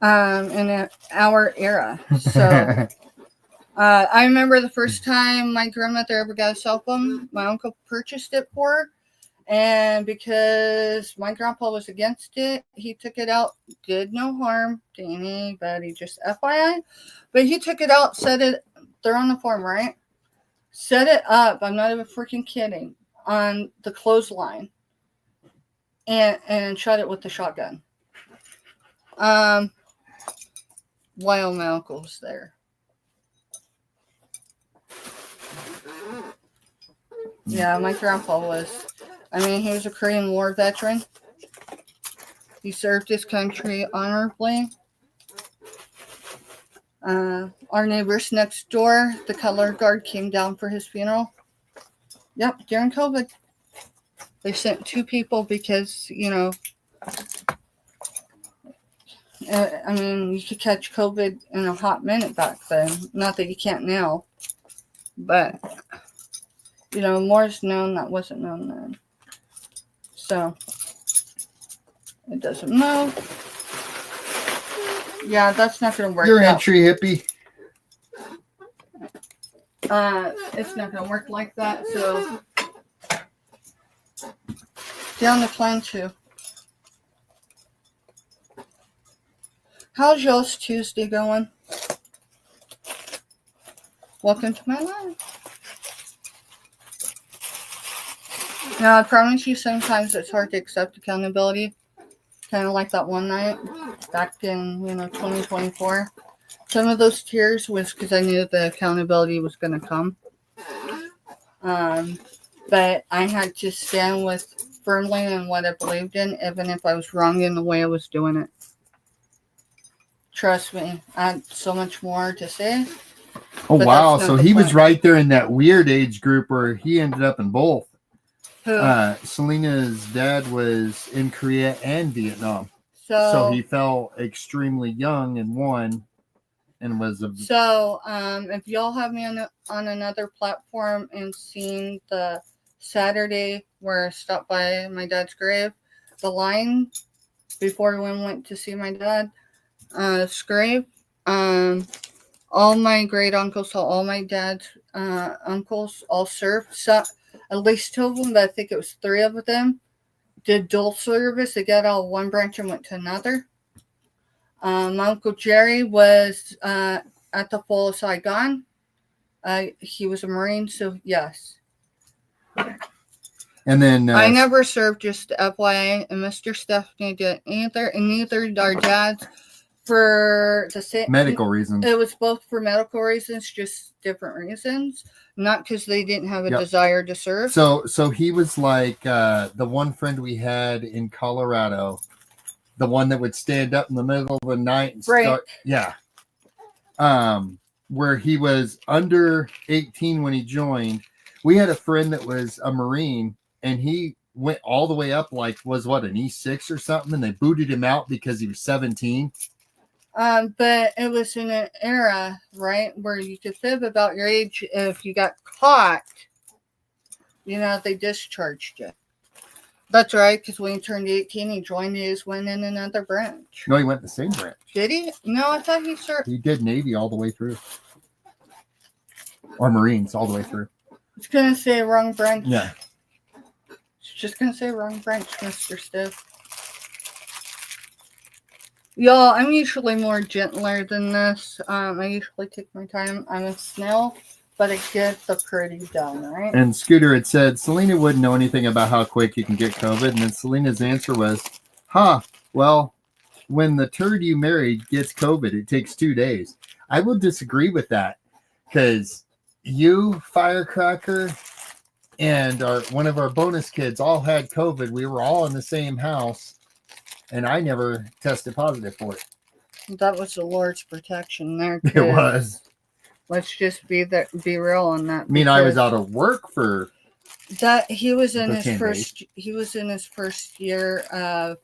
in our era. So I remember the first time my grandmother ever got a cell phone, my uncle purchased it for her. And because my grandpa was against it, he took it out, did no harm to anybody, just FYI. But he took it out, set it, they're on the form, right? Set it up, I'm not even freaking kidding, on the clothesline and shot it with the shotgun. while my uncle was there. Yeah, my grandpa was. I mean, he was a Korean War veteran. He served his country honorably. Our neighbors next door, the color guard came down for his funeral. Yep, during COVID. They sent 2 people because, I mean, you could catch COVID in a hot minute back then. Not that you can't now. But, more is known that wasn't known then. So, it doesn't know. Yeah, that's not going to work. Your entry, hippie. It's not going to work like that, so down the plan 2. How's y'all's Tuesday going? Welcome to my life. Now, I promise you sometimes it's hard to accept accountability. Kind of like that one night back in, 2024. Some of those tears was because I knew the accountability was going to come. But I had to stand firmly in what I believed in, even if I was wrong in the way I was doing it. Trust me, I had so much more to say. Oh, wow. So he was right there in that weird age group where he ended up in both. Who? Selena's dad was in Korea and Vietnam. So he fell extremely young in one and was a... So, if y'all have me on another platform and seen the Saturday where I stopped by my dad's grave, the line before we went to see my dad's grave, all my great uncles, all my dad's uncles all served. So at least 2 of them, but I think it was 3 of them, did dual service. They got out of one branch and went to another. My Uncle Jerry was at the Fall of Saigon. He was a Marine, so yes. And then I never served, just FYI, and Mr. Stephanie didn't either, and neither did our dads for the same medical reasons. It was both for medical reasons, just different reasons, not because they didn't have a desire to serve. So he was like the one friend we had in Colorado, the one that would stand up in the middle of the night and start, where he was under 18 when he joined. We had a friend that was a Marine, and he went all the way up, like was what, an E6 or something, and they booted him out because he was 17. But it was in an era, right, where you could fib about your age. If you got caught, they discharged you. That's right, because when he turned 18, he joined his, went in another branch. No, he went in the same branch. Did he? No, I thought he served. He did Navy all the way through. Or Marines all the way through. It's going to say wrong branch. Yeah. It's just going to say wrong branch, Mr. Stiff. Y'all, I'm usually more gentler than this. I usually take my time. I'm a snail, but I get the pretty done, right? And Scooter had said, Selena wouldn't know anything about how quick you can get COVID. And then Selena's answer was, well, when the turd you married gets COVID, it takes 2 days. I will disagree with that, because you, Firecracker, and one of our bonus kids all had COVID. We were all in the same house. And I never tested positive for it. That was the Lord's protection there, too. It was. Let's just be real on that. I mean, I was out of work for that. He was in his first. He was in his first year of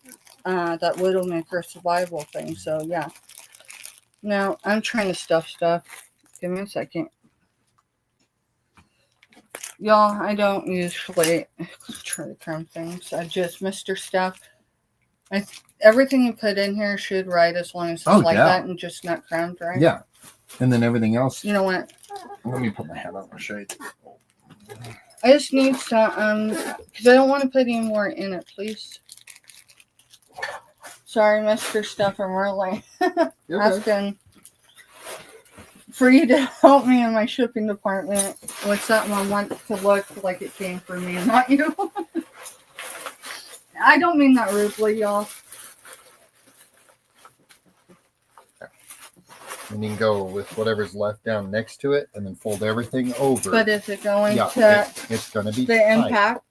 that Widowmaker survival thing. So yeah. Now I'm trying to stuff. Give me a second, y'all. I don't usually try to cram things. I just Mr. Stuff. Everything you put in here should write as long as it's that and just not crammed, right? Yeah. And then everything else. You know what? Let me put my hand on my shade. I just need some, because I don't want to put any more in it, please. Sorry, Mr. Stuff, I'm really asking for you to help me in my shipping department with something I want to look like it came from me and not you. I don't mean that rudely, y'all. And you can go with whatever's left down next to it and then fold everything over. But is it going yeah, to it's going to be the tight. impact?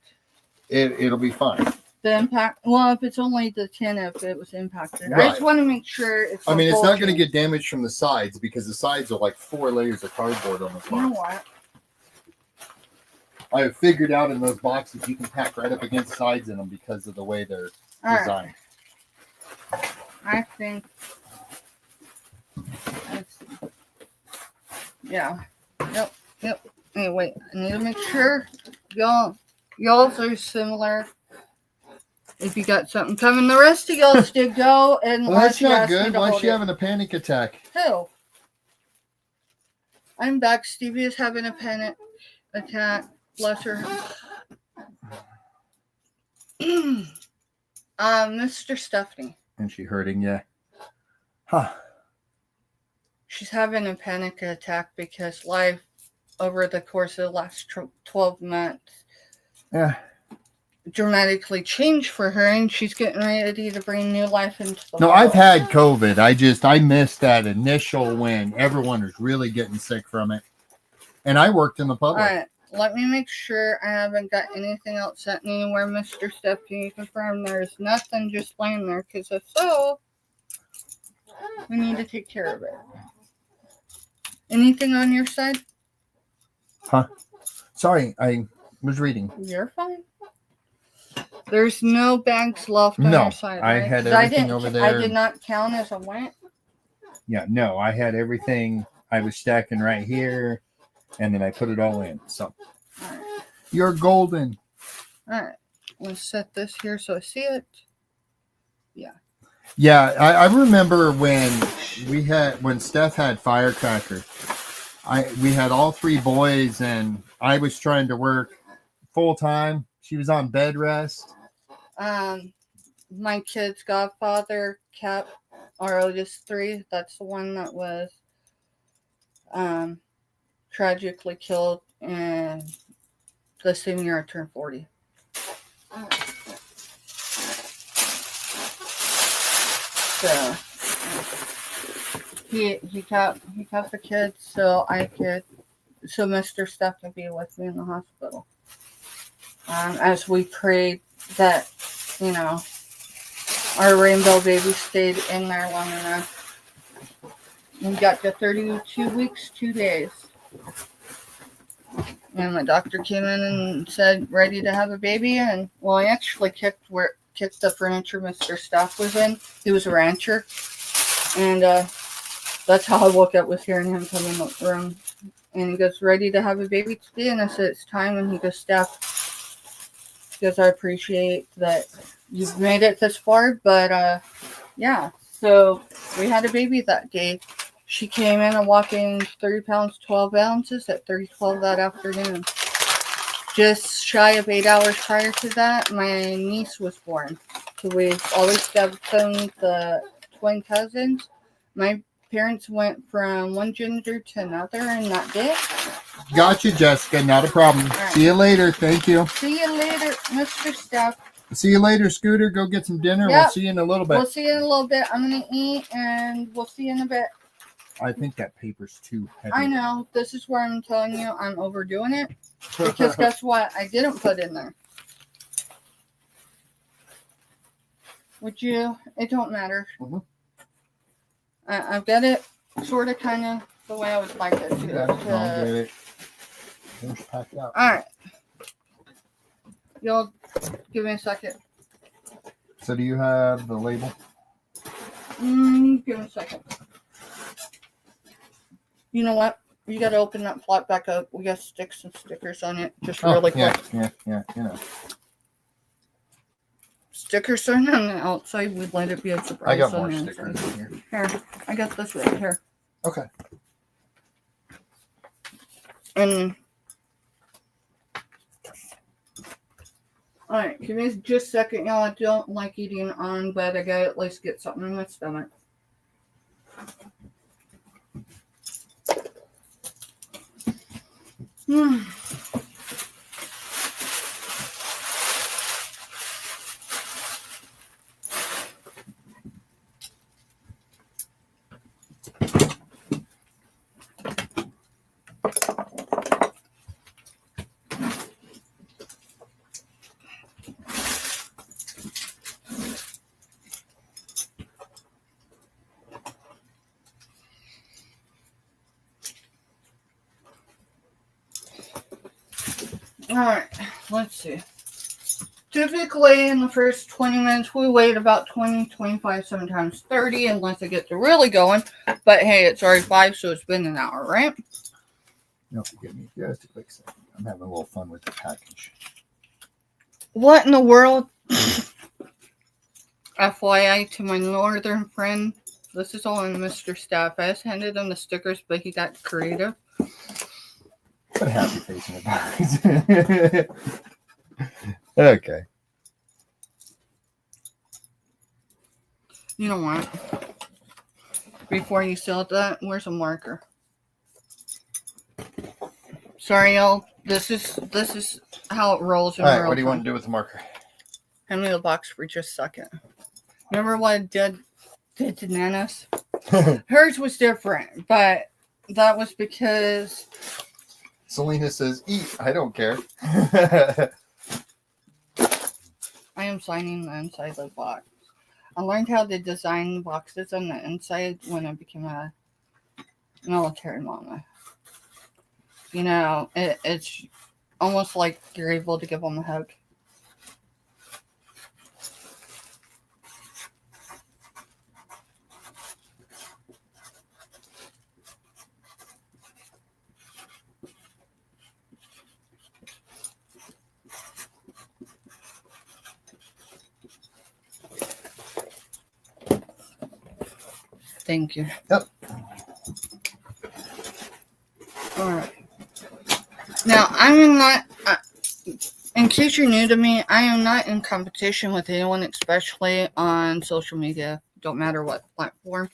It'll be fine. The impact? Well, if it's only the tin, if it was impacted. Right. I just want to make sure it's I mean, it's not going to bulging. get damaged from the sides because the sides are like 4 layers of cardboard on the You know front. what? I have figured out in those boxes you can pack right up against sides in them because of the way they're designed. I think. Yeah. Yep. Anyway, I need to make sure y'all's are similar. If you got something coming, the rest of y'all still go and well, that's not good. Why is she having a panic attack? Who? I'm back. Stevie is having a panic attack. Bless her. Mr. Stephanie. And she hurting, yeah. Huh. She's having a panic attack because life over the course of the last 12 months dramatically changed for her, and she's getting ready to bring new life into the world. I've had COVID. I missed that initial when everyone was really getting sick from it. And I worked in the public. All right. Let me make sure I haven't got anything else sent anywhere, Mr. Steph. Can you confirm there's nothing just laying there? Because if so, we need to take care of it. Anything on your side? Huh? Sorry, I was reading. You're fine. There's no bags left on your side, right? I had everything over there. I did not count as I went. Yeah, no, I had everything. I was stacking right here, and then I put it all in. So, all right. You're golden. All right, let's set this here so I see it. Yeah. Yeah, I remember when Steph had firecracker. We had all 3 boys, and I was trying to work full time. She was on bed rest. My kid's godfather, Cap, our oldest 3. That's the one that was tragically killed in the same year I turned 40. So he kept the kids so Mr. Steph could be with me in the hospital. As we prayed that, our rainbow baby stayed in there long enough. We got to 32 weeks, 2 days. And my doctor came in and said, ready to have a baby. And, well, I actually kicked the furniture Mr. Steph was in. He was a rancher. And that's how I woke up, was hearing him come in the room. And he goes, ready to have a baby today? And I said, it's time. And he goes, Steph, because I appreciate that you've made it this far. But, yeah. So we had a baby that day. She came in and walking 30 pounds, 12 ounces at 30:12 that afternoon. Just shy of 8 hours prior to that, my niece was born. So we've always done the twin cousins. My parents went from one gender to another in that day. Gotcha, Jessica. Not a problem. Right. See you later. Thank you. See you later, Mr. Steph. See you later, Scooter. Go get some dinner. Yep. We'll see you in a little bit. We'll see you in a little bit. I'm going to eat, and we'll see you in a bit. I think that paper's too heavy. I know. This is where I'm telling you I'm overdoing it. Because guess what? I didn't put in there. Would you? It don't matter. Mm-hmm. I've got it sort of kind of the way I would like it to. I'll get it. It's packed out. All right. You'll give me a second. So do you have the label? Give me a second. You know what? You got to open that flap back up. We got to stick some stickers on it just really quick. Yeah. Stickers on the outside. We'd let it be a surprise. I got more stickers in here. Here, I got this right here. Okay. And all right, give me just a second, y'all. I don't like eating on, but I gotta at least get something in my stomach. Alright, let's see. Typically, in the first 20 minutes, we wait about 20, 25, sometimes 30, unless it gets really going. But hey, it's already 5, so it's been an hour, right? No, forgive me just a quick second. I'm having a little fun with the package. What in the world? FYI to my northern friend, this is all in Mr. Staff. I just handed him the stickers, but he got creative. Put a happy face in the box. Okay. You know what? Before you seal that, where's a marker? Sorry, y'all. This is how it rolls. All right, what do you want to do with the marker? Hand me the box for just a second. Remember what I did to Nana's? Hers was different, but that was because Selena says, eat. I don't care. I am signing the inside of the box. I learned how to design boxes on the inside when I became a military mama. You know, it's almost like you're able to give them a hug. Thank you. Yep. All right. Now, I'm not, in case you're new to me, I am not in competition with anyone, especially on social media. Don't matter what platform.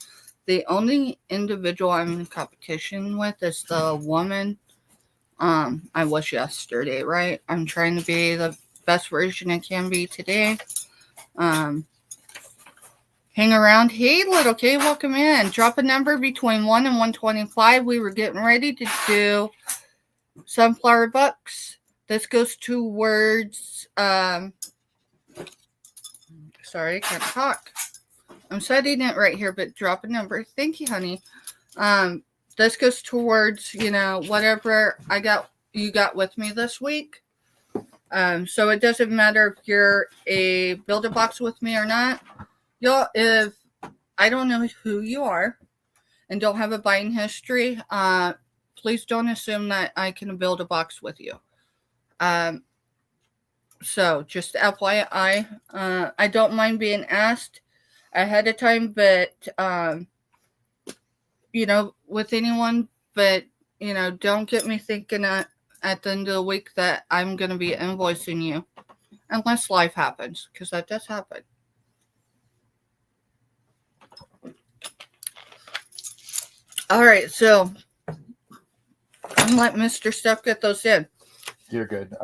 The only individual I'm in competition with is the woman I was yesterday, right? I'm trying to be the best version I can be today. Hang around. Hey, little K, welcome in. Drop a number between 1 and 125. We were getting ready to do sunflower bucks. This goes towards, sorry, I can't talk. I'm setting it right here, but drop a number. Thank you, honey. This goes towards, you know, whatever you got with me this week. So it doesn't matter if you're a Build-A-Box with me or not. Y'all, if I don't know who you are and don't have a buying history, please don't assume that I can build a box with you. So just FYI, I don't mind being asked ahead of time, but you know, with anyone, but you know, don't get me thinking at the end of the week that I'm going to be invoicing you, unless life happens, because that does happen. All right, so let Mr. Steph get those in. You're good.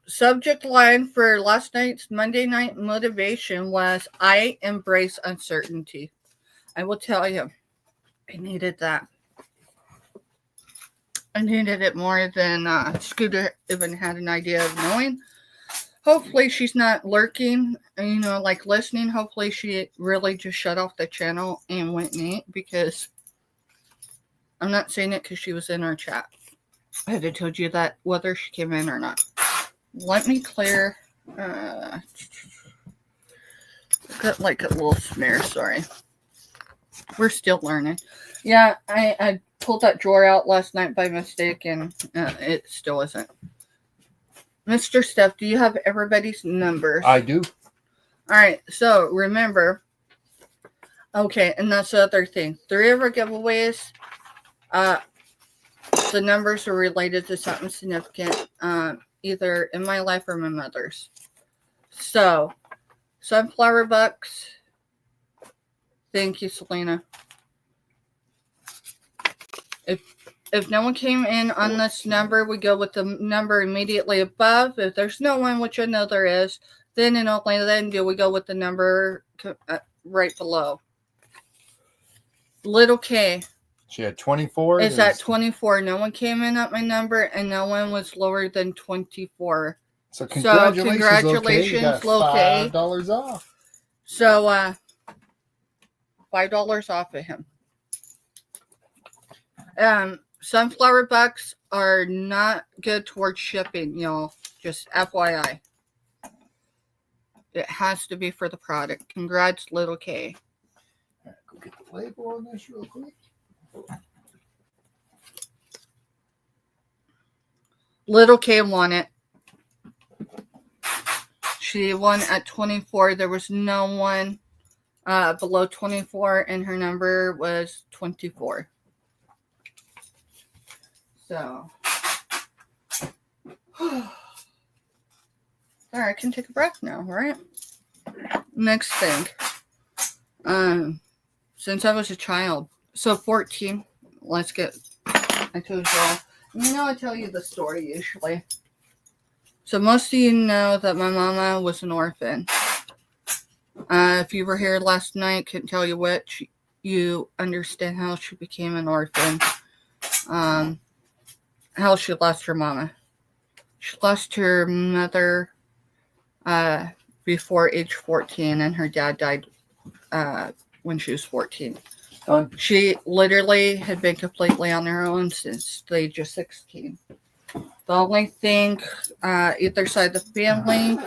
Subject line for last night's Monday night motivation was, I embrace uncertainty. I will tell you, I needed that. I needed it more than Scooter even had an idea of knowing. Hopefully she's not lurking, you know, like listening. Hopefully she really just shut off the channel and went and ate, because I'm not saying it because she was in our chat. I had to told you that whether she came in or not. Let me clear. Got like a little smear. Sorry. We're still learning. Yeah, I pulled that drawer out last night by mistake, and it still isn't. Mr. Steph, do you have everybody's numbers? I do. All right. So remember. Okay, and that's the other thing. 3 of our giveaways. The numbers are related to something significant, either in my life or my mother's. So, sunflower bucks. Thank you, Selena. If no one came in on this number, we go with the number immediately above. If there's no one, which I know there is, then and only then do we go with the number right below. Little K. She had 24. It's at 24. No one came in at my number, and no one was lower than 24. So congratulations, Lil K. $5 off. So $5 off of him. Sunflower bucks are not good towards shipping, y'all. Just FYI. It has to be for the product. Congrats, little K. All right, go get the label on this real quick. Little K won it. She won at 24. There was no one below 24, and her number was 24. So, there, I can take a breath now, right? Next thing. Since I was a child, so 14, let's get, I told you all, I tell you the story usually. So most of you know that my mama was an orphan. If you were here last night, couldn't tell you which, you understand how she became an orphan. How she lost her mama. She lost her mother before age 14, and her dad died when she was 14. She literally had been completely on her own since the age of 16. The only thing, either side of the family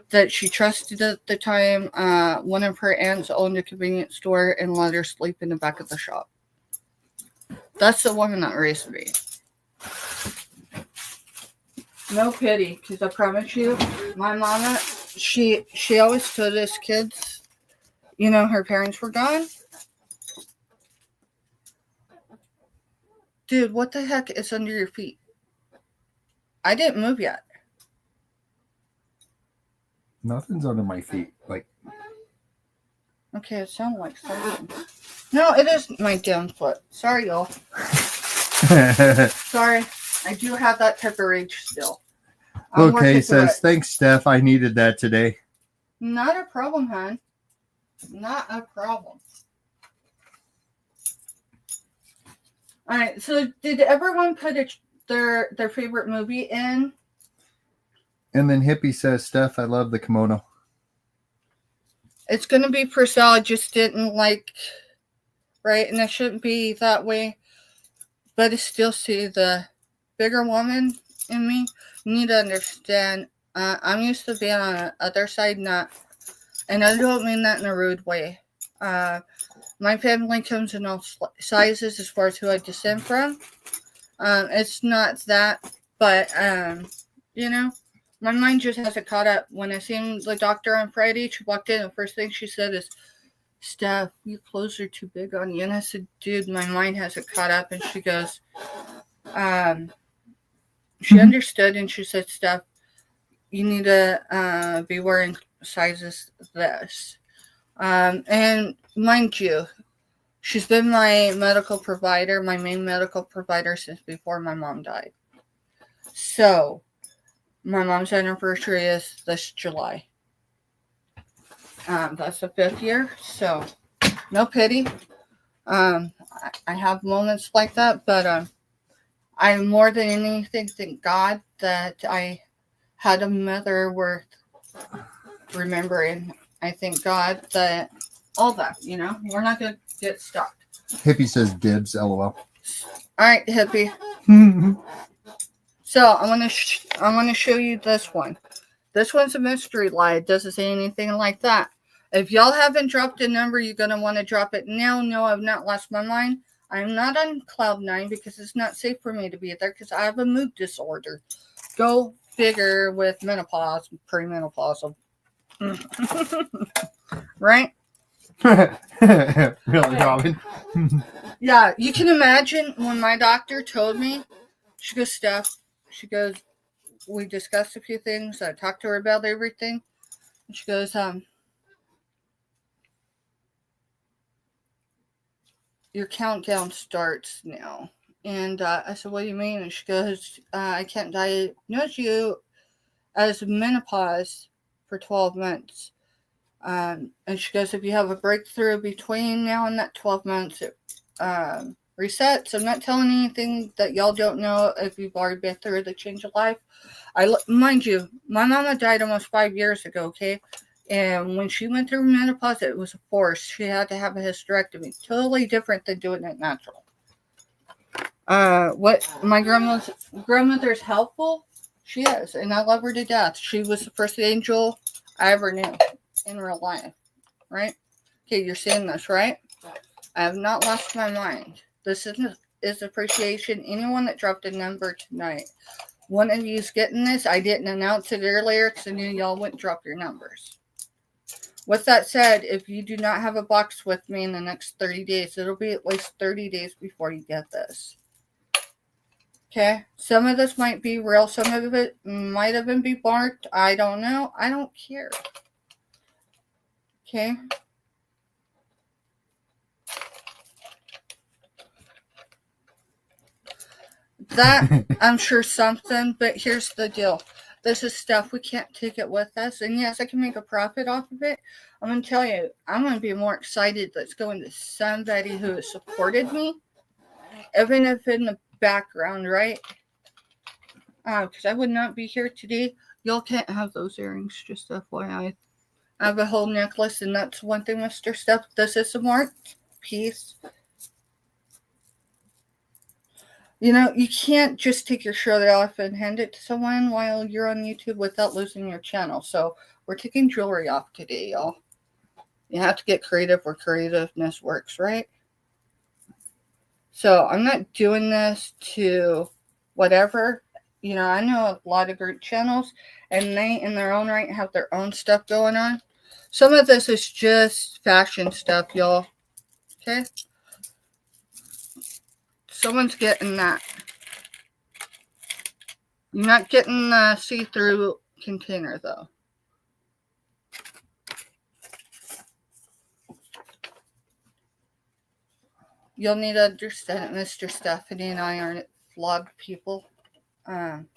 that she trusted at the time, one of her aunts owned a convenience store and let her sleep in the back of the shop. That's the woman that raised me. No pity, because I promise you, my mama, she always told us kids, her parents were gone. Dude, what the heck is under your feet? I didn't move yet. Nothing's under my feet. Okay, it sounded like something. No, it is my damn foot. Sorry, y'all. Sorry. I do have that type of rage still. Okay, says, thanks, Steph. I needed that today. Not a problem, hon. Not a problem. All right, so did everyone put their favorite movie in? And then Hippie says, Steph, I love the kimono. It's going to be for sale. I just didn't like, right? And it shouldn't be that way. But I still see the bigger woman in me. You need to understand, I'm used to being on the other side, and I don't mean that in a rude way. My family comes in all sizes as far as who I descend from. It's not that, but, my mind just hasn't caught up. When I seen the doctor on Friday, she walked in, and the first thing she said is, Steph, your clothes are too big on you. And I said, dude, my mind hasn't caught up. And she goes, she understood, and she said, Steph, you need to be wearing sizes this. And mind you, she's been my medical provider, my main medical provider since before my mom died. So, my mom's anniversary is this July. That's the 5th year, so no pity. I have moments like that, but I more than anything thank God that I had a mother worth remembering. I thank God that all that, we're not going to get stuck. Hippie says dibs, lol. All right, Hippie. So I want to show you this one. This one's a mystery lie. It doesn't say anything like that. If y'all haven't dropped a number, you're going to want to drop it now. No, I've not lost my mind. I'm not on cloud 9 because it's not safe for me to be there because I have a mood disorder. Go figure with menopause, perimenopausal. Right? Really, Robin? Yeah, you can imagine when my doctor told me, she goes, Steph, she goes, we discussed a few things. I talked to her about everything. And she goes, your countdown starts now. And I said, what do you mean? And she goes, I can't diagnose you as menopause for 12 months. And she goes, if you have a breakthrough between now and that 12 months, it resets. I'm not telling anything that y'all don't know if you've already been through the change of life. Mind you, my mama died almost 5 years ago, okay? And when she went through menopause, it was a force. She had to have a hysterectomy. Totally different than doing it natural. What my grandmother's helpful? She is, and I love her to death. She was the first angel I ever knew in real life, right? Okay, you're seeing this, right? I have not lost my mind. This is appreciation. Anyone that dropped a number tonight. One of you's getting this. I didn't announce it earlier because I knew y'all wouldn't drop your numbers. With that said, if you do not have a box with me in the next 30 days, it'll be at least 30 days before you get this. Okay? Some of this might be real. Some of it might have been be marked. I don't know. I don't care. Okay? That, I'm sure something, but here's the deal. This is stuff we can't take it with us. And yes, I can make a profit off of it. I'm going to tell you, I'm going to be more excited that it's going to somebody who has supported me, even if in the background, right? Because I would not be here today. Y'all can't have those earrings, just FYI. I have a whole necklace, and that's one thing, Mr. Stuff. This is a marked piece. You know, you can't just take your shirt off and hand it to someone while you're on YouTube without losing your channel. So we're taking jewelry off today, y'all. You have to get creative where creativeness works, right? So I'm not doing this to whatever. You know, I know a lot of group channels, and they, in their own right, have their own stuff going on. Some of this is just fashion stuff, y'all. Okay? Someone's getting that. You're not getting the see-through container, though. You'll need to understand that Mr. Stephanie and I aren't vlog people. And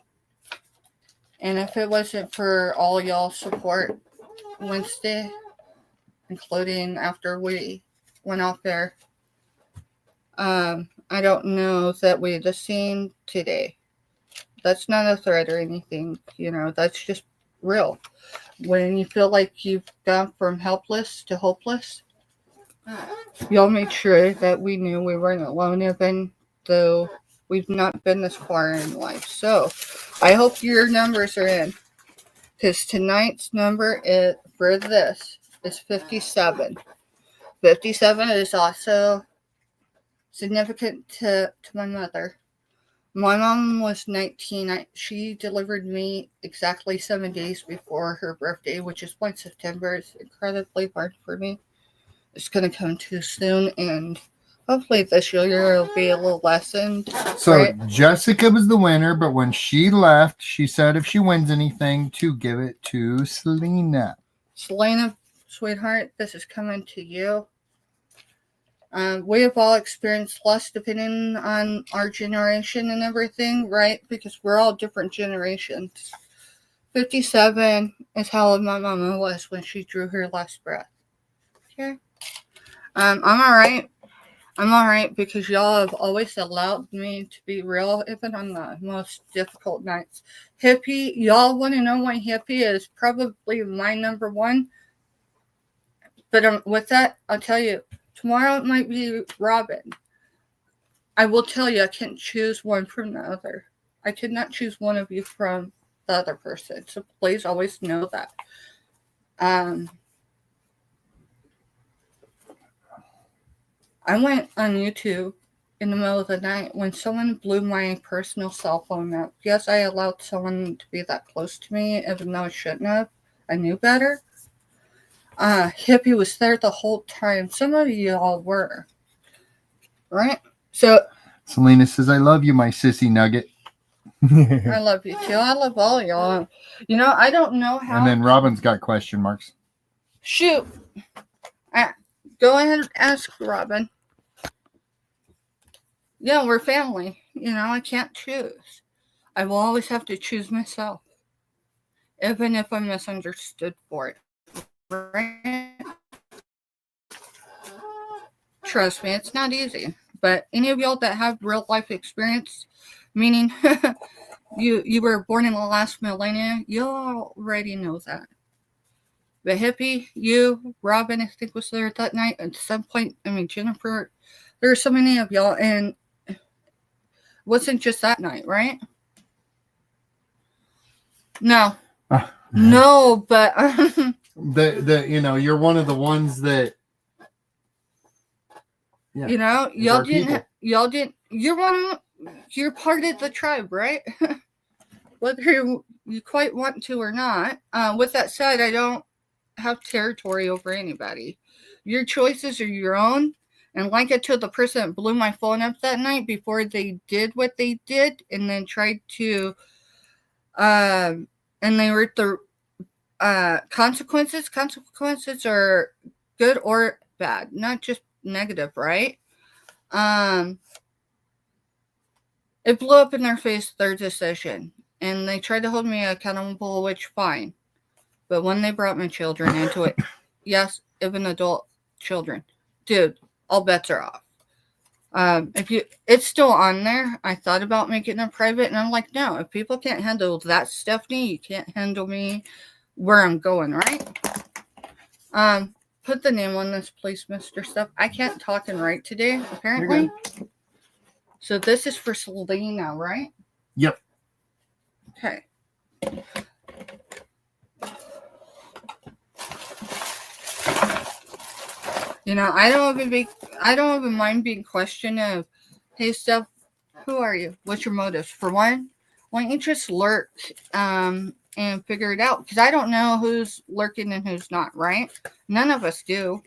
if it wasn't for all y'all support Wednesday, including after we went off there, I don't know that we'd have seen today. That's not a threat or anything, you know, that's just real. When you feel like you've gone from helpless to hopeless, y'all made sure that we knew we weren't alone, even though we've not been this far in life. So I hope your numbers are in, because tonight's number is, for this, is 57. 57 is also significant to my mother. My mom was 19. She delivered me exactly 7 days before her birthday, which is why September is incredibly hard for me. It's going to come too soon, and hopefully this year will be a little lessened. So right? Jessica was the winner, but when she left, she said if she wins anything, to give it to Selena. Selena, sweetheart, this is coming to you. We have all experienced loss depending on our generation and everything, right? Because we're all different generations. 57 is how my mama was when she drew her last breath. Okay? I'm alright. I'm alright because y'all have always allowed me to be real, even on the most difficult nights. Hippie, y'all want to know why Hippie is probably my number one? But with that, I'll tell you, tomorrow it might be Robin. I will tell you, I can't choose one from the other. I could not choose one of you from the other person. So please always know that. I went on YouTube in the middle of the night when someone blew my personal cell phone up. Yes, I allowed someone to be that close to me, even though I shouldn't have. I knew better. Hippie was there the whole time. Some of you all were. Right? So Selena says, I love you, my sissy nugget. I love you too. I love all y'all. You know, I don't know how. And then Robin's got question marks. Shoot. Go ahead and ask Robin. Yeah, we're family. You know, I can't choose. I will always have to choose myself. Even if I'm misunderstood for it. Right? Trust me, it's not easy. But any of y'all that have real life experience, meaning you were born in the last millennia, you already know that. The Hippie, you, Robin, I think was there that night. At some point, I mean, Jennifer, there are so many of y'all, and it wasn't just that night, right? No. No, but you're one of the ones that y'all didn't you're part of the tribe, right? Whether you quite want to or not. With that said, I don't have territory over anybody. Your choices are your own. And like I told the person that blew my phone up that night before they did what they did and then tried to and they were the consequences are good or bad, not just negative, right? It blew up in their face, their decision, and they tried to hold me accountable, which fine. But when they brought my children into it, yes, even adult children, dude, all bets are off. It's still on there. I thought about making it private, and I'm like, no, if people can't handle that, Stephanie, you can't handle me where I'm going, right? Put the name on this, please, Mr. Stuff. I can't talk and write today, apparently. So this is for Selena, right? Yep. Okay. I don't even mind being questioned of, hey, Steph, who are you? What's your motives? For one, why don't you just lurk and figure it out? Because I don't know who's lurking and who's not, right? None of us do,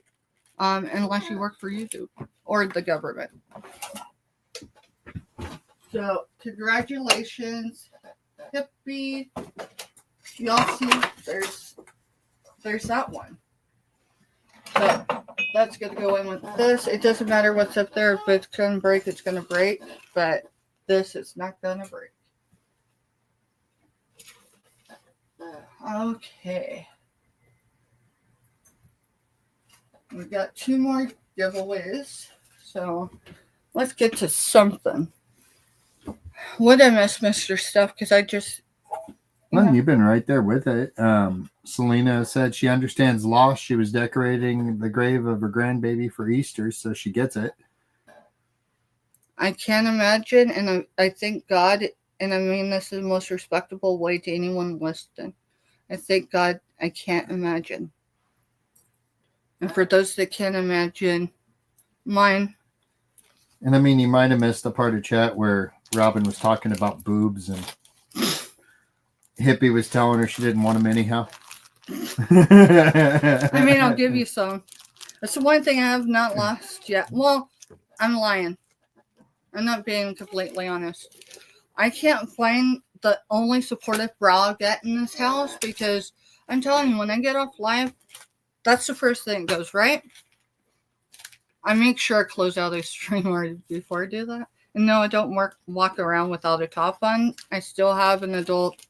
unless you work for YouTube or the government. So, congratulations, hippie. Y'all see, there's that one. So, that's going to go in with this. It doesn't matter what's up there. If it's going to break, it's going to break. But this is not going to break. Okay. We've got 2 more giveaways. So, let's get to something. What did I miss, Mr. Stuff? Because I just... Well, you've been right there with it. Selena said she understands loss. She was decorating the grave of her grandbaby for Easter, so she gets it. I can't imagine, and I thank God, and I mean this is the most respectable way to anyone listening. I thank God I can't imagine. And for those that can't imagine, mine. And I mean, you might have missed the part of chat where Robin was talking about boobs and Hippie was telling her she didn't want them anyhow. I mean, I'll give you some. That's the one thing I have not lost yet. Well, I'm lying. I'm not being completely honest. I can't find the only supportive bra I get in this house because I'm telling you, when I get off live, that's the first thing that goes, right? I make sure I close out a stream before I do that. And no, I don't walk around without a top on. I still have an adult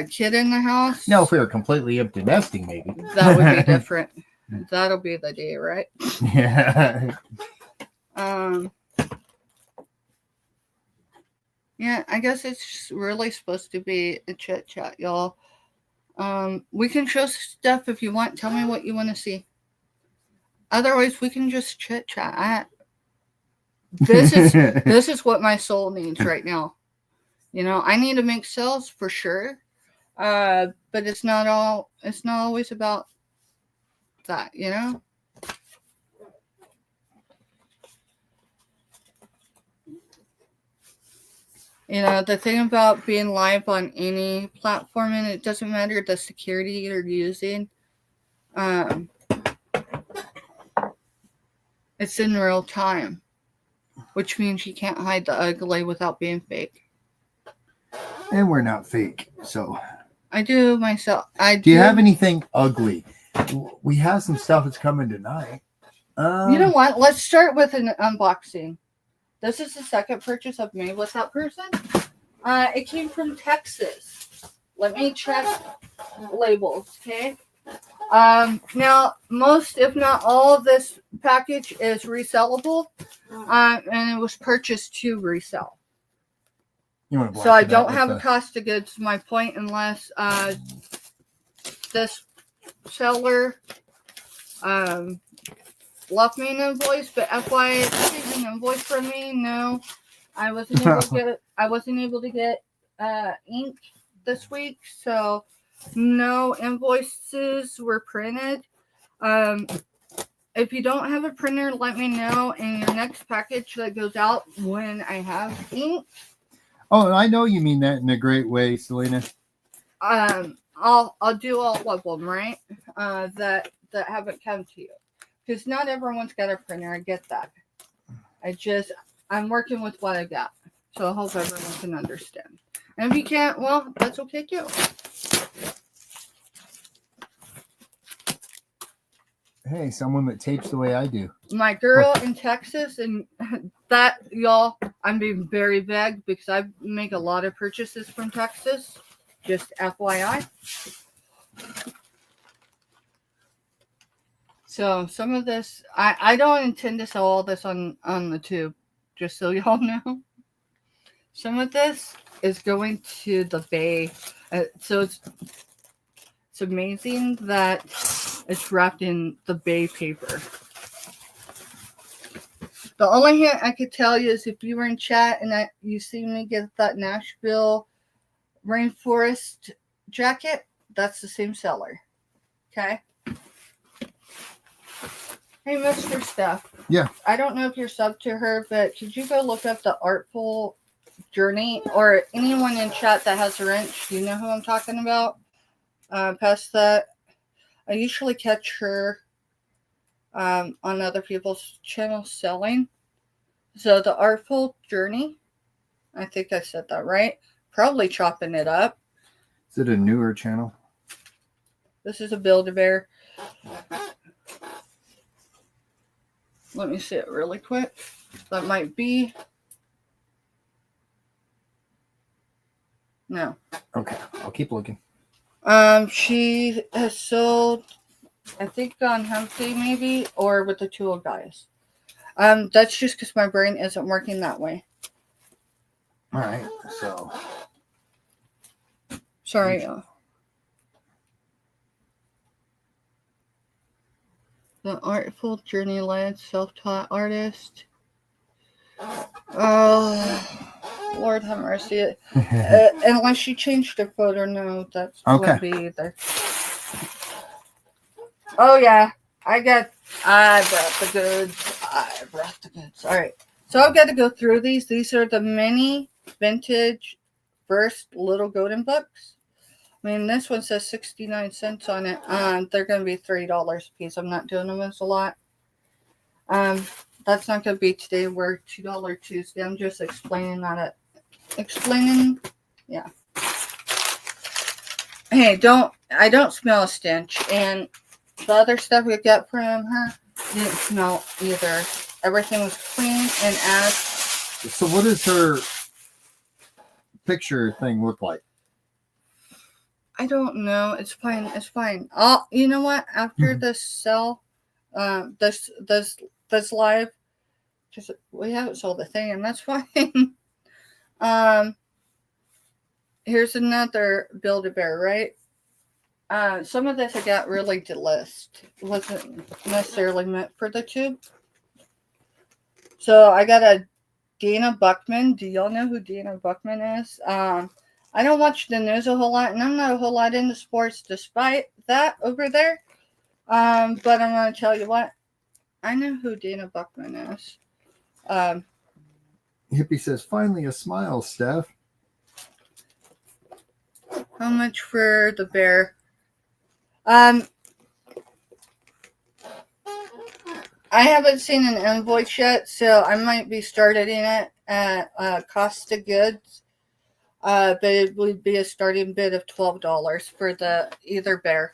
kid in the house. No, if we were completely empty nesting, maybe. That would be different. That'll be the day, right? Yeah. Yeah, I guess it's really supposed to be a chit chat, y'all. We can show stuff if you want. Tell me what you want to see. Otherwise, we can just chit chat. This is what my soul needs right now. I need to make sales for sure. But it's not always about that, the thing about being live on any platform, and it doesn't matter the security you're using, it's in real time, which means you can't hide the ugly without being fake. And we're not fake, so. I do myself. Do you have anything ugly? We have some stuff that's coming tonight. You know what? Let's start with an unboxing. This is the second purchase I've made with that person. It came from Texas. Let me check labels, okay? Now, most, if not all of this package is resellable, and it was purchased to resell. So I don't have a cost of goods, my point, unless this seller left me an invoice, but FYI, it's an invoice from me. No, I wasn't able to get ink, this week, so no invoices were printed. If you don't have a printer, let me know in your next package that goes out when I have ink. Oh, I know you mean that in a great way, Selena. I'll do all of them, right? That haven't come to you, because not everyone's got a printer. I get that. I'm working with what I got, so I hope everyone can understand. And if you can't, well, that's okay too. Hey, someone that tapes the way I do. My girl in Texas, and that, y'all, I'm being very vague because I make a lot of purchases from Texas. Just FYI. So some of this, I don't intend to sell all this on the tube, just so y'all know. Some of this is going to the Bay. So it's amazing that it's wrapped in the Bay paper. The only hint I could tell you is if you were in chat and you see me get that Nashville rainforest jacket, that's the same seller. Okay? Hey, Mr. Steph. Yeah. I don't know if you're sub to her, but could you go look up the Artful Journey, or anyone in chat that has a wrench? Do you know who I'm talking about? Past that, I usually catch her on other people's channels selling. So the Artful Journey, I think I said that right. Probably chopping it up. Is it a newer channel? This is a Build-A-Bear. Let me see it really quick. That might be. No. Okay, I'll keep looking. She has sold, I think, on Humpty maybe, or with the Tool Guys. That's just because my brain isn't working that way. All right, so. Sorry, y'all. The Artful Journey led self-taught artist. Oh, Lord have mercy. Unless she changed her photo, no, that's okay. Won't be either. Oh yeah, I brought the goods. All right, so I've got to go through these. These are the mini vintage first little golden books. I mean, this one says 69 cents on it. They're going to be $3 a piece. I'm not doing them as a lot. That's not going to be today. We're $2 Tuesday. I'm just explaining that. Yeah. Hey, I don't smell a stench. And the other stuff we got from her didn't smell either. Everything was clean and as. So what does her picture thing look like? I don't know. It's fine. It's fine. You know what? After this this live, because we haven't sold the thing, and that's fine. Here's another Build-A-Bear, right? Some of this I got really delist. It wasn't necessarily meant for the tube. So I got a Dana Buckman. Do y'all know who Dana Buckman is? I don't watch the news a whole lot, and I'm not a whole lot into sports despite that over there. But I'm going to tell you what. I know who Dana Buckman is. Hippie says, finally a smile, Steph. How much for the bear? I haven't seen an invoice yet, so I might be starting it at cost of goods. But it would be a starting bid of $12 for the either bear.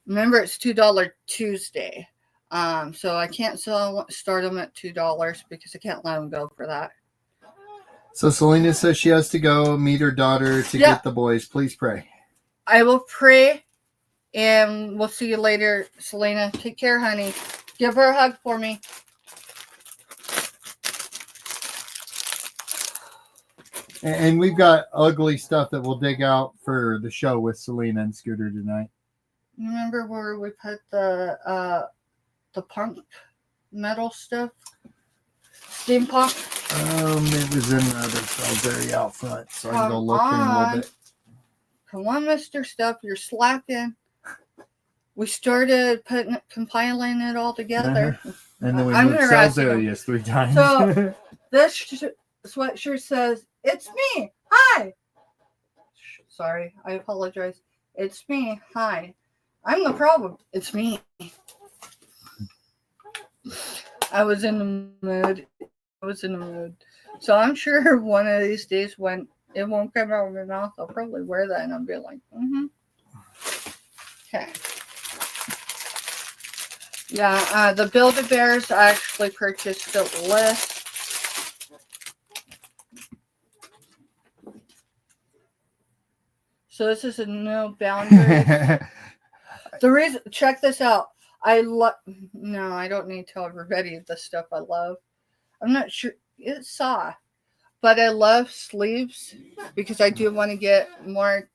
Remember, it's $2 Tuesday. So I can't start them at $2 because I can't let them go for that. So Selena says she has to go meet her daughter to get the boys. Please pray. I will pray, and we'll see you later, Selena. Take care, honey. Give her a hug for me. And we've got ugly stuff that we'll dig out for the show with Selena and Scooter tonight. Remember where we put the punk metal stuff? Steampunk? It was in the other Salisbury out front, so I can go look in a little bit. Come on, Mr. Stuff, you're slacking. We started compiling it all together. And then we moved Salisbury 3 times. So this sweatshirt says, "It's me. Hi." Sorry, I apologize. It's me. Hi. I'm the problem. It's me. I was in the mood. So I'm sure one of these days when it won't come out of my mouth, I'll probably wear that and I'll be like, Okay. Yeah, the Build-A-Bears I actually purchased the list. So this is a no boundaries. The reason, check this out. No, I don't need to tell everybody the stuff I love. I'm not sure. It's soft. But I love sleeves because I do want to get more.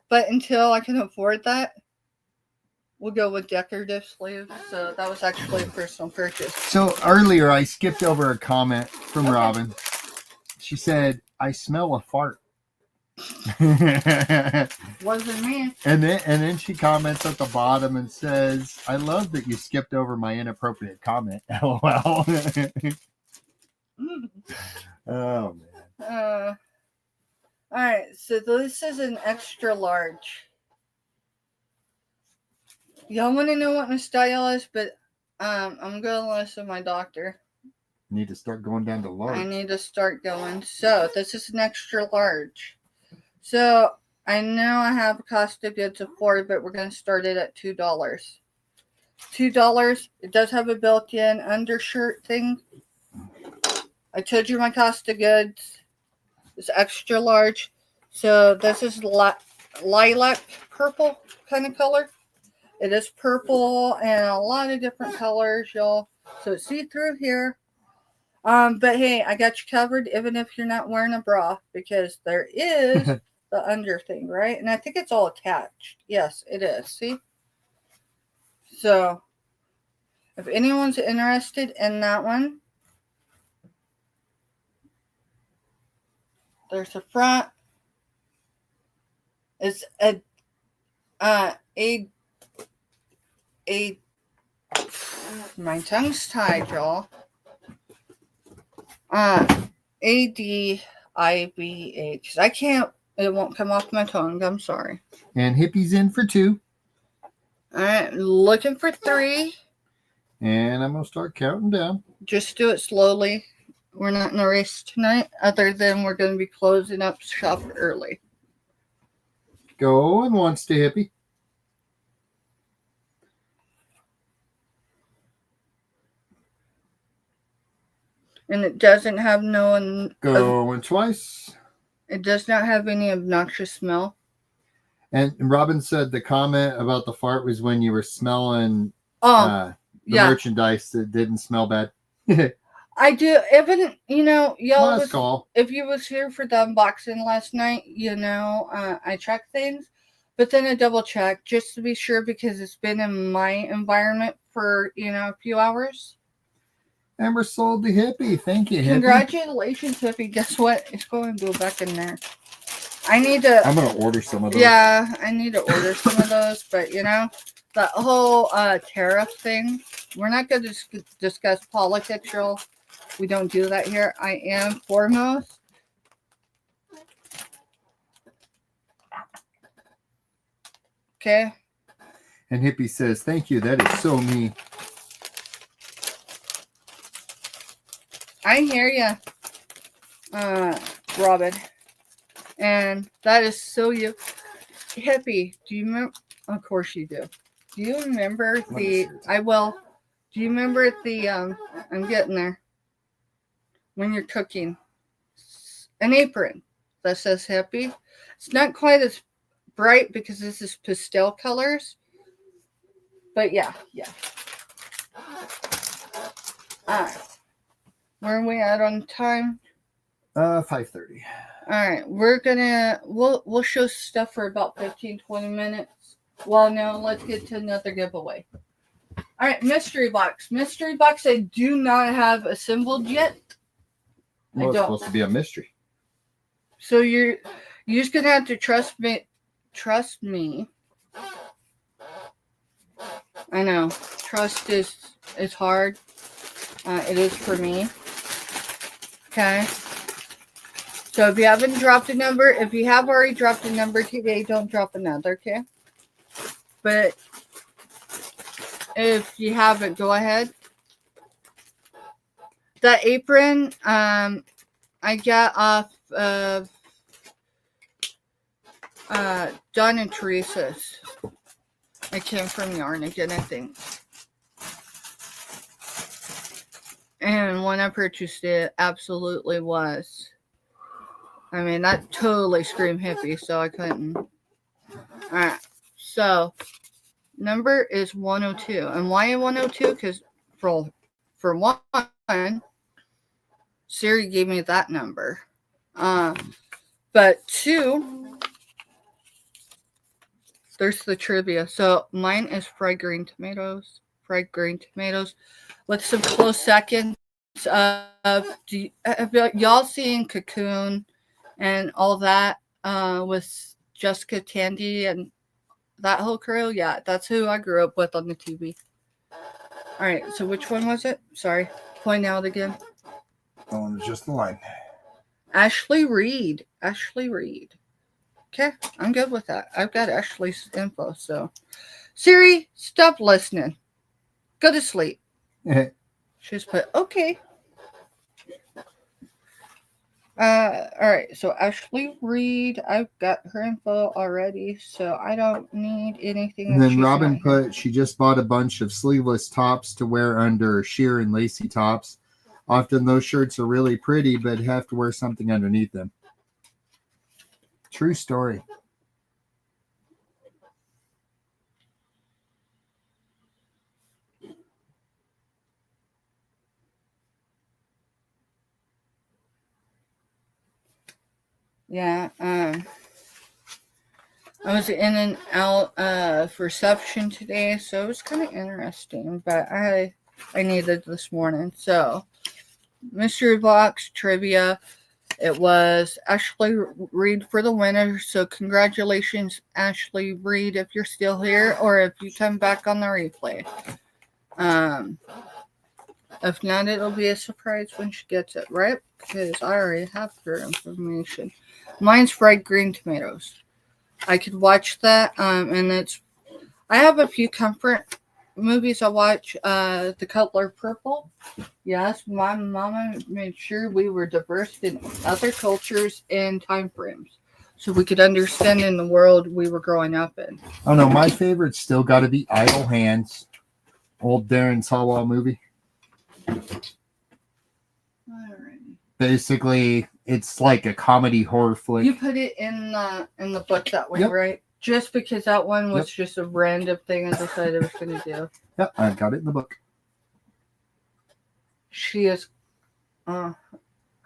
But until I can afford that, we'll go with decorative sleeves. So that was actually a personal purchase. So earlier I skipped over a comment from Robin. She said, "I smell a fart." Wasn't me. And then she comments at the bottom and says, "I love that you skipped over my inappropriate comment." LOL. Oh man. All right, so this is an extra large. Y'all want to know what my style is, but I'm going to listen to my doctor. Need to start going down to large. I need to start going. So this is an extra large. So I know I have a cost of goods of $4, but we're going to start it at $2. $2. It does have a built-in undershirt thing. I told you my cost of goods is extra large. So this is lilac purple kind of color. It is purple and a lot of different colors, y'all. So it's see-through here. But hey, I got you covered even if you're not wearing a bra because there is the under thing, right? And I think it's all attached. Yes, it is. See? So if anyone's interested in that one, there's a front. It's my tongue's tied, y'all. ADIVH. I can't. It won't come off my tongue. I'm sorry. And Hippie's in for 2. All right, looking for 3. And I'm gonna start counting down. Just do it slowly. We're not in a race tonight, other than we're going to be closing up shop early. Going once to Hippie. And it doesn't have no... Going twice. It does not have any obnoxious smell. And Robin said the comment about the fart was when you were smelling the merchandise that didn't smell bad. I do. Even, y'all, if you was here for the unboxing last night, I check things. But then I double check just to be sure because it's been in my environment for, a few hours. And we're sold to Hippie. Thank you, Hippie. Congratulations, Hippie. Guess what? It's going to go back in there. I'm going to order some of those. Yeah, I need to order some of those. But, that whole tariff thing, we're not going to discuss politics, y'all. We don't do that here. I am foremost. Okay. And Hippie says, "Thank you. That is so me." I hear you, Robin. And that is so you. Hippie, do you remember? Of course you do. Do you remember I will. Do you remember I'm getting there. When you're cooking, an apron that says Hippie. It's not quite as bright because this is pastel colors. But yeah. Alright. Where are we at on time? 5:30. Alright, we'll show stuff for about 15-20 minutes. Well, no, let's get to another giveaway. All right, mystery box. Mystery box. I do not have assembled yet. Well, it's supposed to be a mystery. So you're just gonna have to trust me. Trust me. I know. Trust is hard. It is for me. Okay. So if you haven't dropped a number, if you have already dropped a number today, don't drop another, okay? But if you haven't, go ahead. That apron, I got off of Dawn and Teresa's. It came from Yarn again, I think. And when I purchased it, absolutely was. I mean, that totally screamed hippie, so I couldn't. Alright, so number is 102. And why 102? Because for one, Siri gave me that number. But two, there's the trivia. So mine is fried green tomatoes. Fried green tomatoes with some close seconds of have y'all seen Cocoon and all that with Jessica Tandy and that whole crew? Yeah, that's who I grew up with on the TV. All right, so which one was it? Sorry, point out again. That one was just the line. Ashley Reed. Ashley Reed. Okay, I'm good with that. I've got Ashley's info. So, Siri, stop listening. Go to sleep. She's put, okay. All right, so Ashley Reed, I've got her info already, so I don't need anything. And then Robin put, she just bought a bunch of sleeveless tops to wear under sheer and lacy tops. Often those shirts are really pretty, but have to wear something underneath them. True story. Yeah, I was in and out of reception today, so it was kind of interesting, but I needed this morning. So, mystery box trivia. It was Ashley Reed for the winner. So congratulations, Ashley Reed, if you're still here or if you come back on the replay. If not, it'll be a surprise when she gets it, right? Because I already have her information. Mine's fried green tomatoes. I could watch that, and I have a few comfort movies I watch. The Color Purple. Yes, my mama made sure we were diverse in other cultures and time frames, so we could understand in the world we were growing up in. Oh no, my favorite's still got to be Idle Hands, old Darren Sawall movie. Basically, it's like a comedy horror flick. You put it in the book that way, right? Just because that one was just a random thing I decided I was going to do. Yep, I got it in the book. She is. I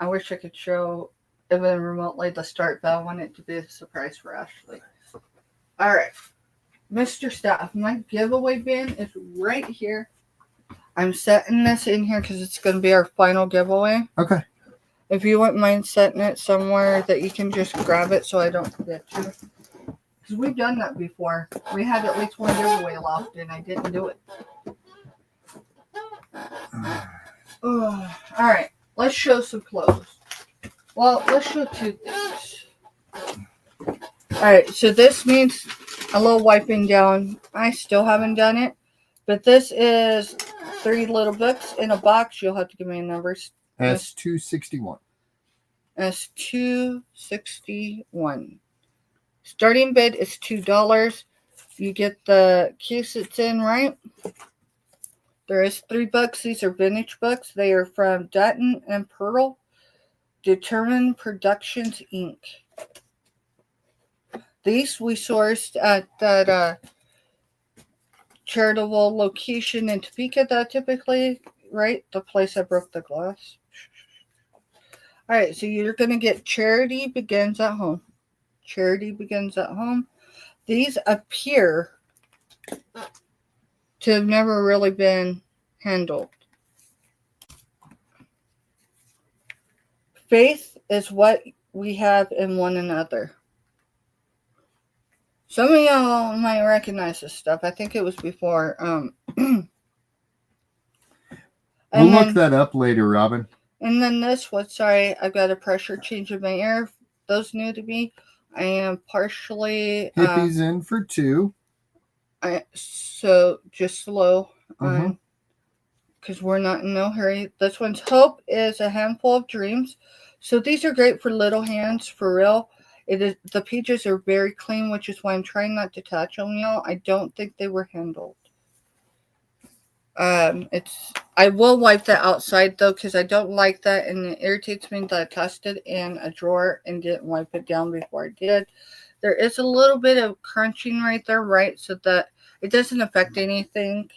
wish I could show even remotely the start, but I want it to be a surprise for Ashley. All right, Mr. Staff, my giveaway bin is right here. I'm setting this in here because it's going to be our final giveaway. Okay. If you wouldn't mind setting it somewhere that you can just grab it so I don't forget to. Because we've done that before. We had at least one giveaway left and I didn't do it. All right. Let's show some clothes. Well, let's show two things. All right. So this means a little wiping down. I still haven't done it. But this is 3 little books in a box. You'll have to give me numbers. S261. S261. Starting bid is $2. You get the case it's in, right? There is 3 books. These are vintage books. They are from Dutton and Pearl. Determined Productions, Inc. These we sourced at that charitable location in Topeka that typically, right? The place I broke the glass. All right, so you're going to get Charity Begins at Home. Charity Begins at Home. These appear to have never really been handled. Faith is what we have in one another. Some of y'all might recognize this stuff. I think it was before. We'll look that up later, Robin. And then this one, sorry, I've got a pressure change in my ear. Those new to me, I am partially... Hippie's in for 2. So just slow on, because we're not in no hurry. This one's hope is a handful of dreams. So these are great for little hands, for real. It is, the pages are very clean, which is why I'm trying not to touch them, y'all. I don't think they were handled. I will wipe that outside though, because I don't like that, and it irritates me that I tossed it in a drawer and didn't wipe it down before I did. There is a little bit of crunching right there, right? So that it doesn't affect anything.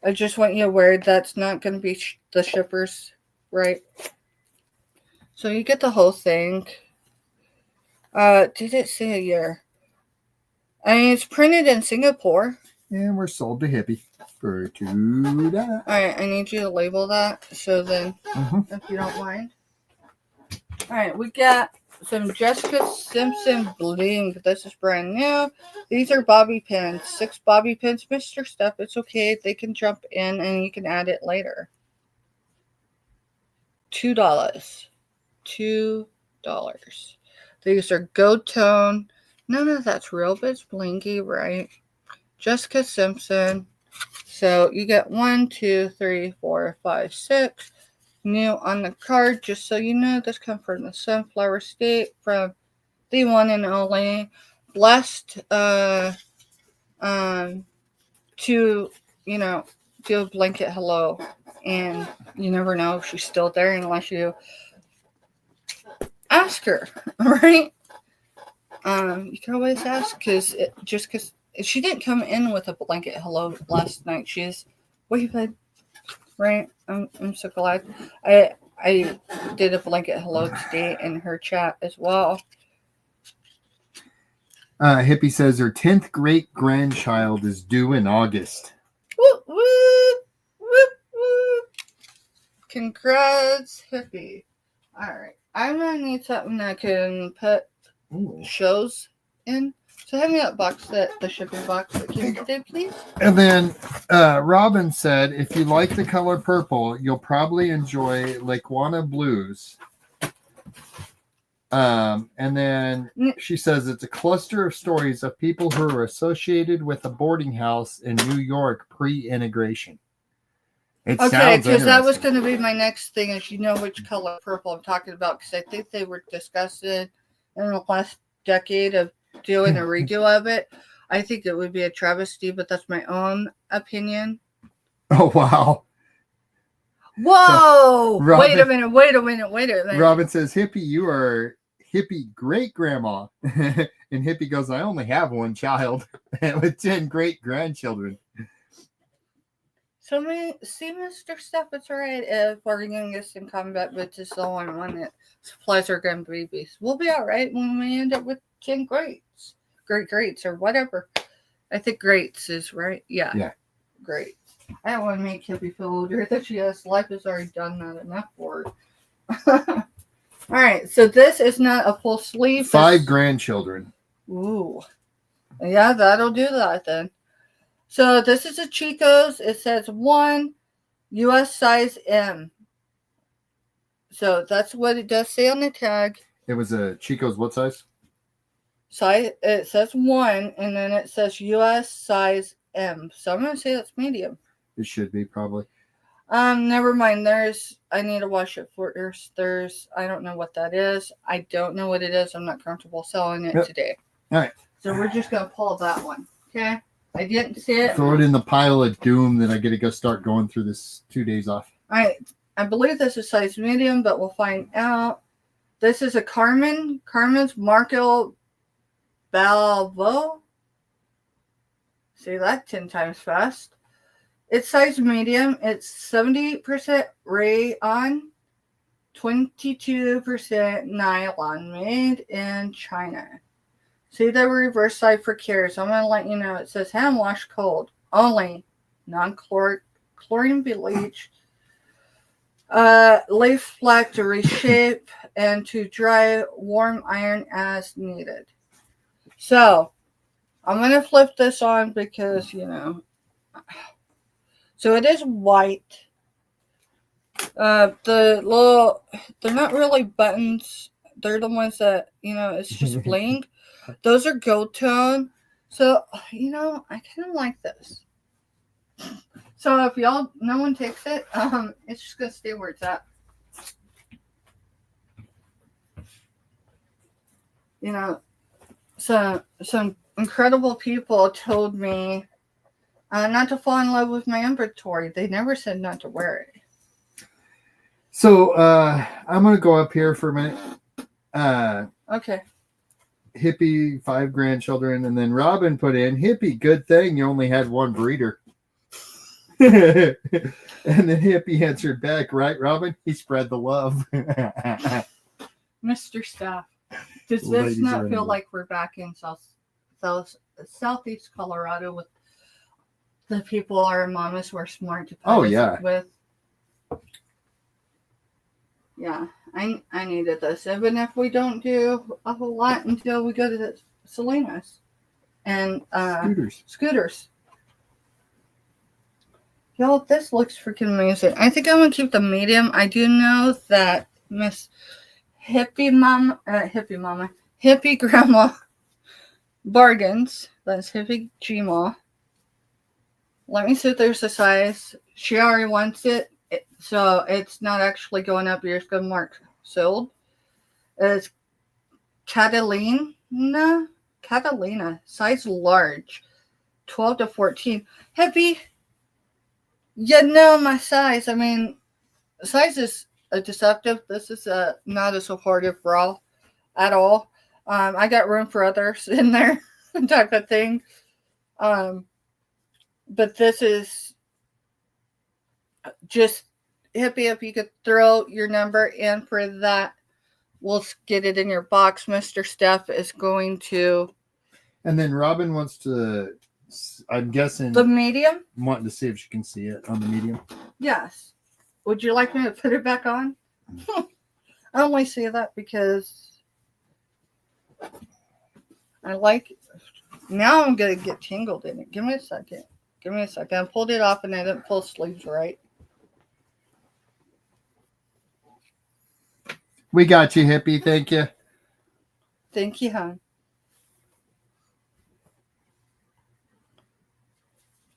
I just want you aware that's not going to be the shippers, right? So you get the whole thing. Did it say a year? I mean, it's printed in Singapore. And we're sold to Hippie for $2. Alright, I need you to label that. So then, if you don't mind. Alright, we got some Jessica Simpson bling. This is brand new. These are bobby pins. 6 bobby pins, Mr. Stuff. It's okay. They can jump in and you can add it later. $2. $2. These are gold tone. None of that's real, but it's blingy, right? Jessica Simpson. So you get 1, 2, 3, 4, 5, 6. New on the card, just so you know, this comes from the Sunflower State, from the one and only. Blessed to, do a blanket hello. And you never know if she's still there unless you ask her, right? You can always ask, because she didn't come in with a blanket hello last night. She's waving, right? I'm so glad. I did a blanket hello today in her chat as well. Hippie says her 10th great grandchild is due in August. Whoop, whoop, whoop, whoop. Congrats, Hippie. All right. I'm going to need something that can put shows in. So hand me that box, the shipping box that came today, please. And then Robin said, if you like the color purple, you'll probably enjoy Lakewana Blues. And then she says it's a cluster of stories of people who are associated with a boarding house in New York pre-integration. Okay, because that was going to be my next thing, is you know which color purple I'm talking about, because I think they were discussing in the last decade of doing a redo of it. I think it would be a travesty, but that's my own opinion. Oh, wow. Whoa! So, wait a minute. Robin says, Hippie, you are Hippie great grandma. And Hippie goes, I only have one child with 10 great grandchildren. So, see, Mr. Stuff, it's alright if our youngest in combat, but just the only one that supplies our grandbabies. We'll be alright when we end up with 10 greats. Greats, or whatever. I think greats is right. Yeah. Great. I don't want to make Hippie feel older that she has. Life has already done that enough for her. Alright, so this is not a full sleeve. 5 grandchildren. Ooh. Yeah, that'll do that then. So this is a Chico's. It says 1 US size M. So that's what it does say on the tag. It was a Chico's what size? Size. It says 1, and then it says US size M. So I'm going to say that's medium. It should be, probably. Never mind. I need to wash it first. I don't know what that is. I don't know what it is. I'm not comfortable selling it today. All right. So we're just going to pull that one. Okay. I didn't see it. Throw it in the pile of doom that I get to go start going through this 2 days off. All right. I believe this is size medium, but we'll find out. This is a Carmen's Marco Balvo. Say that 10 times fast. It's size medium. It's 70% rayon, 22% nylon, made in China. See the reverse side for cares. I'm going to let you know. It says hand wash cold. Only non-chlorine bleach. Lay flat to reshape and to dry warm iron as needed. So, I'm going to flip this on because, so it is white. They're not really buttons. They're the ones that, it's just bling. Those are gold tone. So, I kind of like this. So if no one takes it, it's just going to stay where it's at. Some incredible people told me not to fall in love with my inventory. They never said not to wear it. So I'm going to go up here for a minute. Okay. Hippie, 5 grandchildren, and then Robin put in, Hippie, good thing you only had one breeder. And then Hippie answered back, right, Robin? He spread the love. Mr. Staff, does this not feel like we're back in Southeast Colorado with the people our mamas were smart to put with? Yeah, I needed this. Even if we don't do a whole lot until we go to the Salinas and scooters. Y'all, this looks freaking amazing. I think I'm going to keep the medium. I do know that Miss Hippie Grandma Bargains, that's Hippie Gma. Let me see if there's a size. She already wants it, so it's not actually going up. You're just going to mark sold. It's Catalina, size large, 12 to 14. Hippie, my size. I mean, size is deceptive. This is not a supportive bra at all. I got room for others in there, type of thing. But this is just Hippie. If you could throw your number in for that, we'll get it in your box. Mr. Steph is going to. And then Robin wants to, I'm guessing, the medium? Wanting to see if she can see it on the medium. Yes. Would you like me to put it back on? I only say that because I like it. Now I'm going to get tangled in it. Give me a second. I pulled it off and I didn't pull sleeves right. We got you, Hippie. Thank you. Thank you, hon.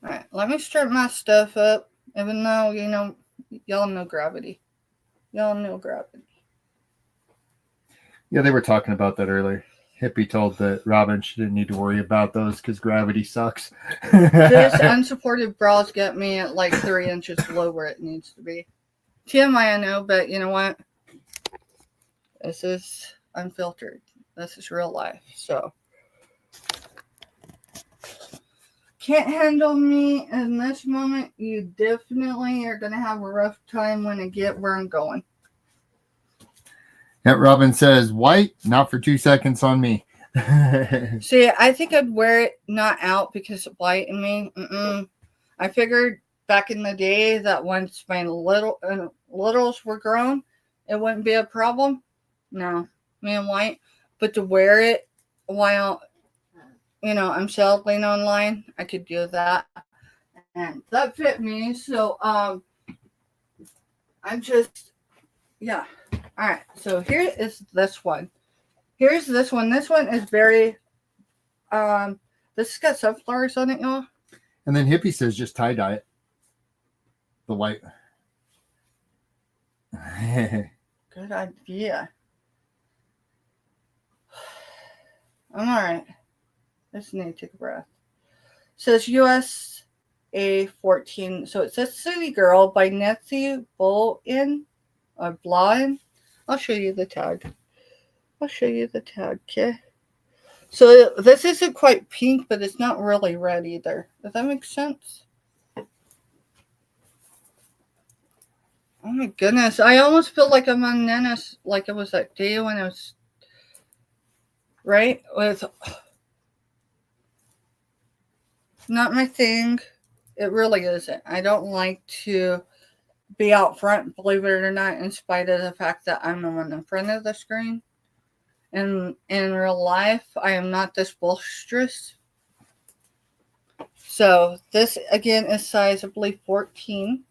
All right, let me strip my stuff up. Even though, y'all know gravity. Yeah, they were talking about that earlier. Hippie told that Robin she didn't need to worry about those because gravity sucks. This unsupported bras get me at like 3 inches below where it needs to be. TMI, I know, but you know what? This is unfiltered. This is real life. So, can't handle me in this moment. You definitely are going to have a rough time when I get where I'm going. That Robin says, white, not for 2 seconds on me. See, I think I'd wear it not out because of white in me. I figured back in the day that once my littles were grown, it wouldn't be a problem. No, me and white. But to wear it while, I'm selling online, I could do that. And that fit me. So, I'm just, yeah. All right, so here is this one. Here's this one. This one is very, this has got sunflowers on it, y'all. And then Hippie says just tie-dye it. The white. Good idea. I'm all right. I just need to take a breath. It says USA 14. So it says City Girl by Nancy Blain. I'll show you the tag. Okay. So this isn't quite pink, but it's not really red either. Does that make sense? Oh my goodness. I almost feel like I'm on Nennis, like it was that day when I was, right? With Not my thing. It really isn't. I don't like to be out front, believe it or not, in spite of the fact that I'm the one in front of the screen. And in real life, I am not this boisterous. So this again is size, I believe, 14.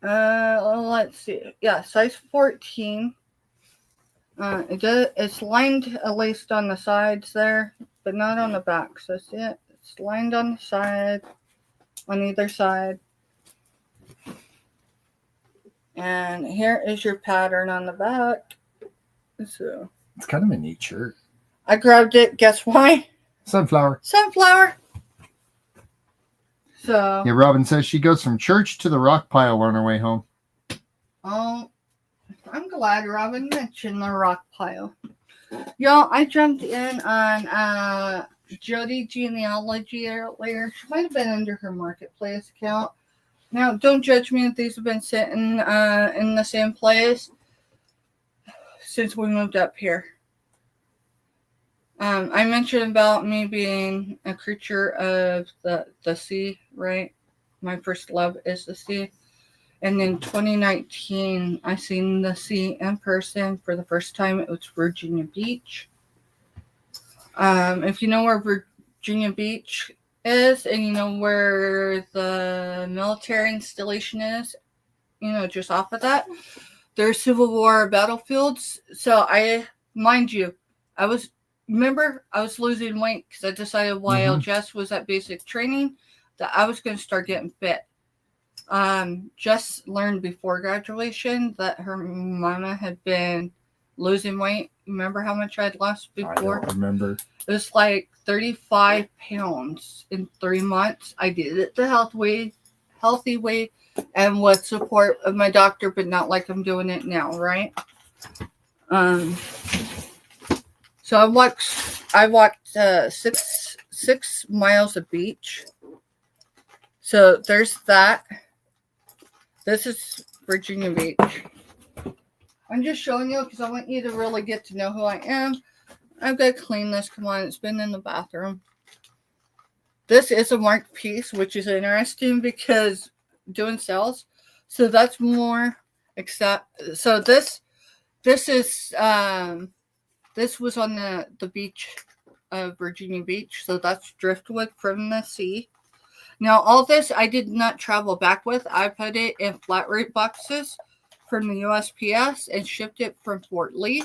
Let's see. Yeah, size 14. It's lined at least on the sides there, but not on the back. So see it? It's lined on the side, on either side. And here is your pattern on the back. So it's kind of a neat shirt. I grabbed it. Guess why? Sunflower. Sunflower. So yeah, Robin says she goes from church to the rock pile on her way home. Oh, I'm glad Robin mentioned the rock pile. Y'all, I jumped in on Jody Genealogy earlier. She might have been under her marketplace account. Now, don't judge me if these have been sitting in the same place since we moved up here. I mentioned about me being a creature of the sea, right? My first love is the sea. And in 2019, I seen the sea in person for the first time. It was Virginia Beach. If you know where Virginia Beach is, and you know where the military installation is, just off of that, there's Civil War battlefields. So mind you, I was losing weight because I decided while Jess was at basic training that I was going to start getting fit. Jess learned before graduation that her mama had been losing weight. Remember how much I'd lost before? I don't remember. It was like 35 pounds in 3 months. I did it the healthy way, and with support of my doctor, but not like I'm doing it now, right? So I walked 6 miles of beach. So there's that. This is Virginia Beach. I'm just showing you because I want you to really get to know who I am. I've got to clean this. Come on, it's been in the bathroom. This is a marked piece, which is interesting because doing sales. So that's more so this is this was on the beach of Virginia Beach. So that's driftwood from the sea. Now, all this I did not travel back with. I put it in flat rate boxes from the USPS and shipped it from Fort Lee.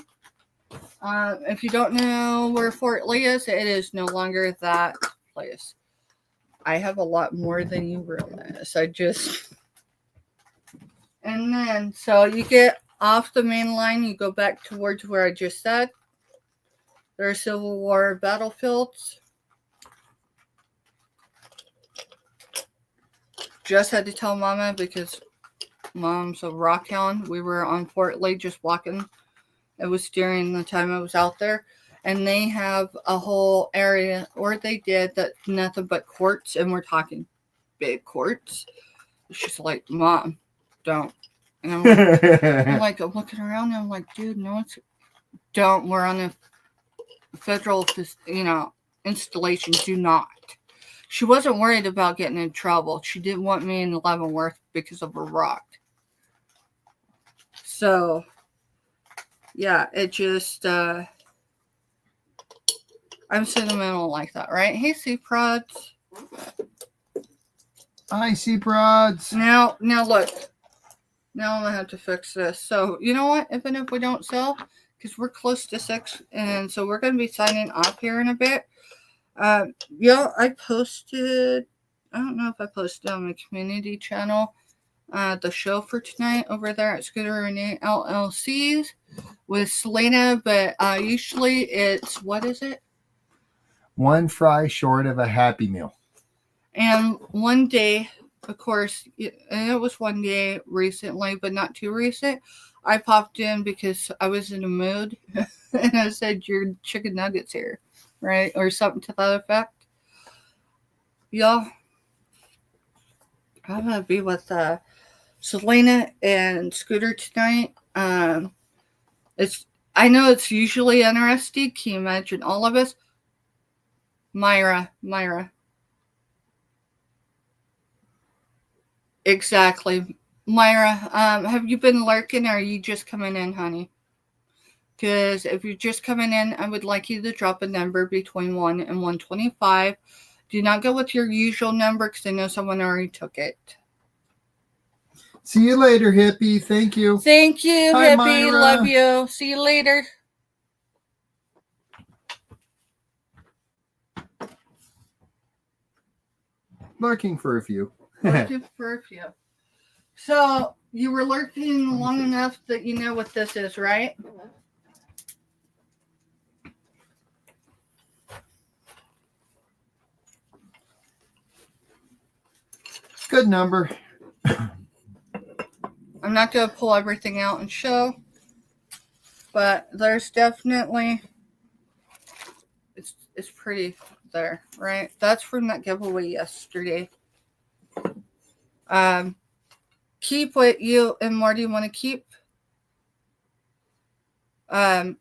If you don't know where Fort Lee is, it is no longer that place. I have a lot more than you realize. And then, so you get off the main line, you go back towards where I just said. There are Civil War battlefields. Just had to tell Mama because Mom's a rock hound. We were on Fort Lee just walking. It was during the time I was out there. And they have a whole area, or they did, that's nothing but courts. And we're talking big courts. She's like, Mom, don't. And I'm I'm looking around and I'm like, dude, no, don't. We're on a federal, installation. Do not. She wasn't worried about getting in trouble. She didn't want me in Leavenworth because of a rock. So, yeah, it just, I'm sentimental like that, right? Hey, Sea Prods. Hi, Sea Prods. Now look. Now I'm going to have to fix this. So, you know what? Even if we don't sell, because we're close to 6, and so we're going to be signing off here in a bit. I posted, I don't know if I posted on my community channel, the show for tonight over there at Scooter Renee LLCs with Selena, but usually it's, what is it? One fry short of a Happy Meal. And one day, of course, and it was one day recently, but not too recent, I popped in because I was in a mood, and I said, your chicken nuggets here. Right? Or something to that effect. Y'all, I'm going to be with Selena and Scooter tonight. I know it's usually interesting. Can you imagine all of us? Myra, Exactly. Myra, have you been lurking, or are you just coming in, honey? Because if you're just coming in, I would like you to drop a number between 1 and 125. Do not go with your usual number, because I know someone already took it. See you later, hippie. Thank you. Thank you, Hi, hippie. Myra. Love you. See you later. Lurking for a few. Lurking for a few. So, you were lurking long enough that you know what this is, right? Good number. I'm not going to pull everything out and show, but there's definitely, it's pretty there, right? That's from that giveaway yesterday. Keep what you and Marty want to keep.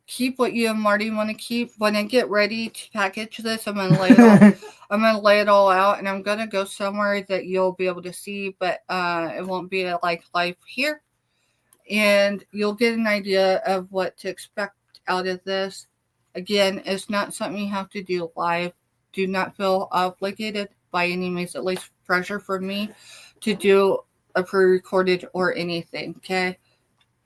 Keep what you and Marty want to keep. When I get ready to package this, I'm gonna lay it all. I'm gonna lay it all out, and I'm gonna go somewhere that you'll be able to see, but it won't be like live here. And you'll get an idea of what to expect out of this. Again, it's not something you have to do live. Do not feel obligated by any means, at least pressure for me to do a pre-recorded or anything, okay?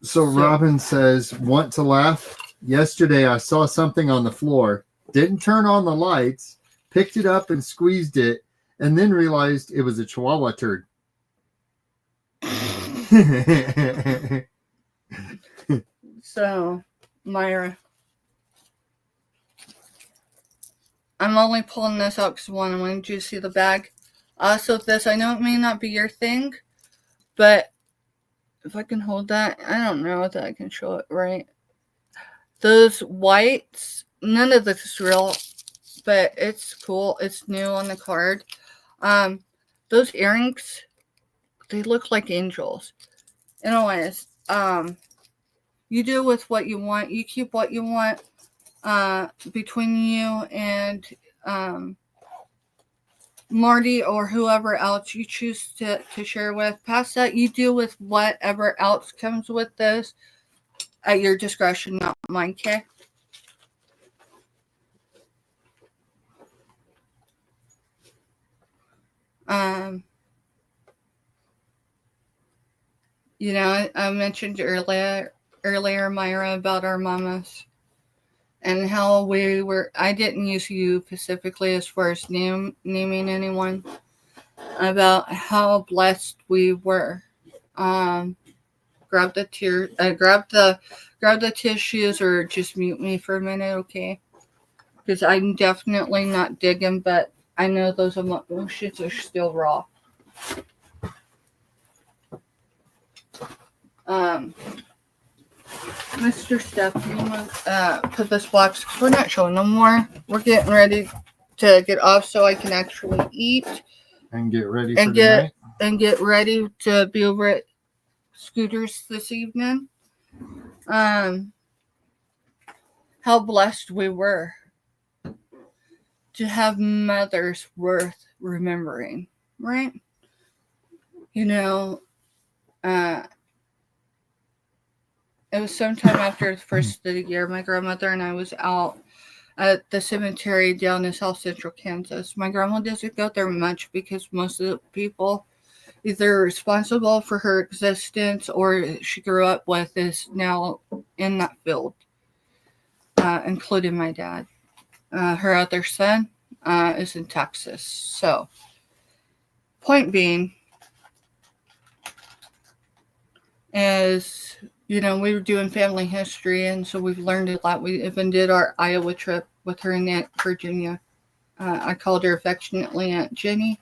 So Robin says, want to laugh? Yesterday I saw something on the floor, didn't turn on the lights, picked it up and squeezed it, and then realized it was a chihuahua turd. So, Myra, I'm only pulling this out because one, I wanted you to see the bag. Also, this, I know it may not be your thing, but if I can hold that, I don't know that I can show it right. Those whites, none of this is real, but it's cool. It's new on the card. Those earrings, they look like angels. Anyways, you do with what you want. You keep what you want between you and Marty or whoever else you choose to share with. Past that, you deal with whatever else comes with this at your discretion, not mine, okay? You know, I mentioned earlier, Myra, about our mamas and how we were. I didn't use you specifically as far as naming anyone, about how blessed we were. Grab the tissues, or just mute me for a minute, okay? Because I'm definitely not digging, but I know those emotions are still raw. Mr. Steph, you want to put this box, because we're not showing no more. We're getting ready to get off so I can actually eat. And get ready for the night. And get ready to be over at Scooters this evening. How blessed we were to have mothers worth remembering, right? You know, it was sometime after the first of the year, my grandmother and I was out at the cemetery down in South Central Kansas. My grandma doesn't go there much because most of the people either responsible for her existence or she grew up with is now in that field, including my dad. Her other son is in Texas. So, point being is, you know, we were doing family history, and so we've learned a lot. We even did our Iowa trip with her and Aunt Virginia. I called her affectionately Aunt Jenny.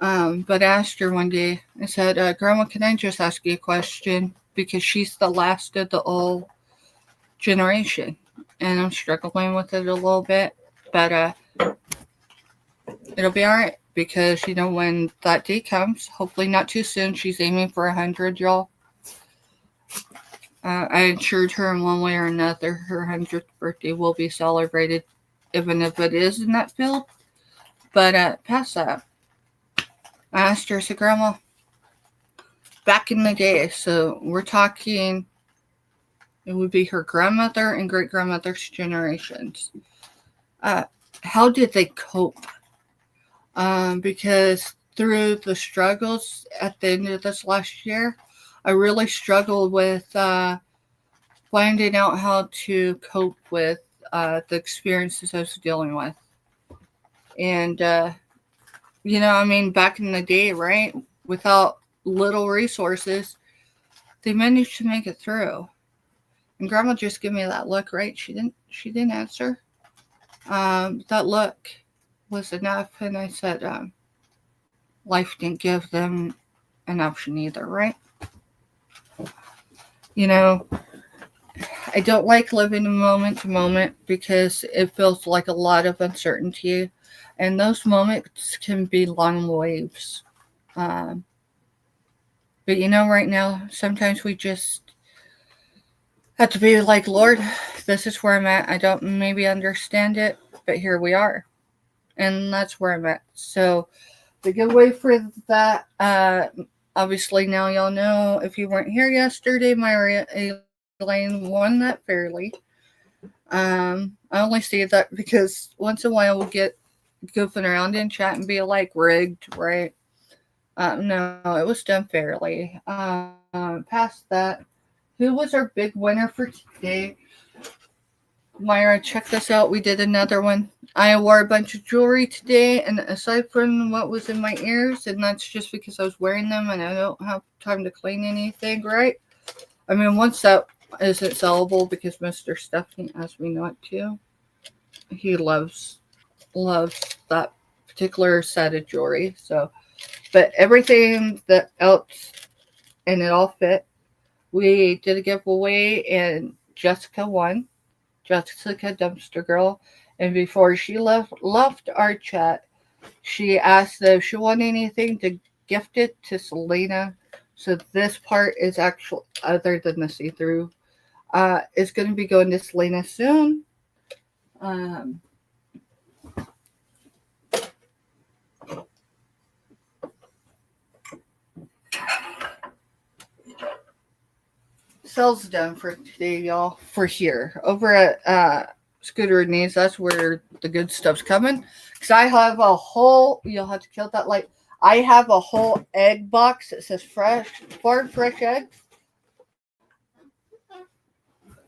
But I asked her one day, I said, Grandma, can I just ask you a question? Because she's the last of the old generation. And I'm struggling with it a little bit. But it'll be all right. Because, you know, when that day comes, hopefully not too soon, she's aiming for 100, y'all. I assured her in one way or another her 100th birthday will be celebrated, even if it is in that field. But past that, I asked her, I said, Grandma, back in the day. So we're talking, it would be her grandmother and great grandmother's generations. How did they cope? Because through the struggles at the end of this last year, I really struggled with finding out how to cope with the experiences I was dealing with. And, back in the day, right, without little resources, they managed to make it through. And Grandma just gave me that look, right? She didn't answer. That look was enough, and I said, life didn't give them an option either, right? I don't like living moment to moment because it feels like a lot of uncertainty, and those moments can be long waves. But right now, sometimes we just have to be like, Lord, this is where I'm at. I don't maybe understand it, but here we are. And that's where I'm at. So the giveaway for that, obviously now y'all know, if you weren't here yesterday, Myra Elaine won that fairly. I only say that because once in a while we'll get goofing around in chat and be like rigged, right? No, it was done fairly. Past that, who was our big winner for today? Myra, check this out. We did another one. I wore a bunch of jewelry today, and aside from what was in my ears, and that's just because I was wearing them and I don't have time to clean anything, right? I mean, once that isn't sellable because Mr. Stephanie asked me not to. He loves that particular set of jewelry. So, but everything that else, and it all fit. We did a giveaway, and Jessica won. Jessica Dumpster Girl. And before she left our chat, she asked if she wanted anything to gift it to Selena. So this part is actually, other than the see-through, is going to be going to Selena soon. Sales done for today, y'all. For here. Over at Scooter Needs, that's where the good stuff's coming. Because I have a whole, you'll have to kill that light. I have a whole egg box that says farm fresh eggs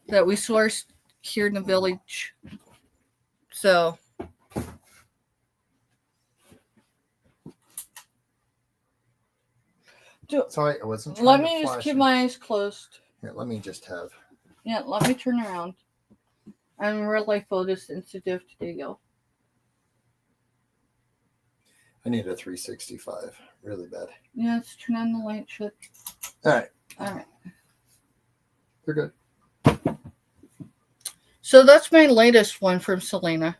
that we sourced here in the village. So sorry, I wasn't trying let to me just flash keep it. my eyes closed. Here, let me just have. Yeah, let me turn around. I'm really photosensitive today, y'all. I need a 365 really bad. Yeah, let's turn on the light, Chit. All right. They're good. So that's my latest one from Selena.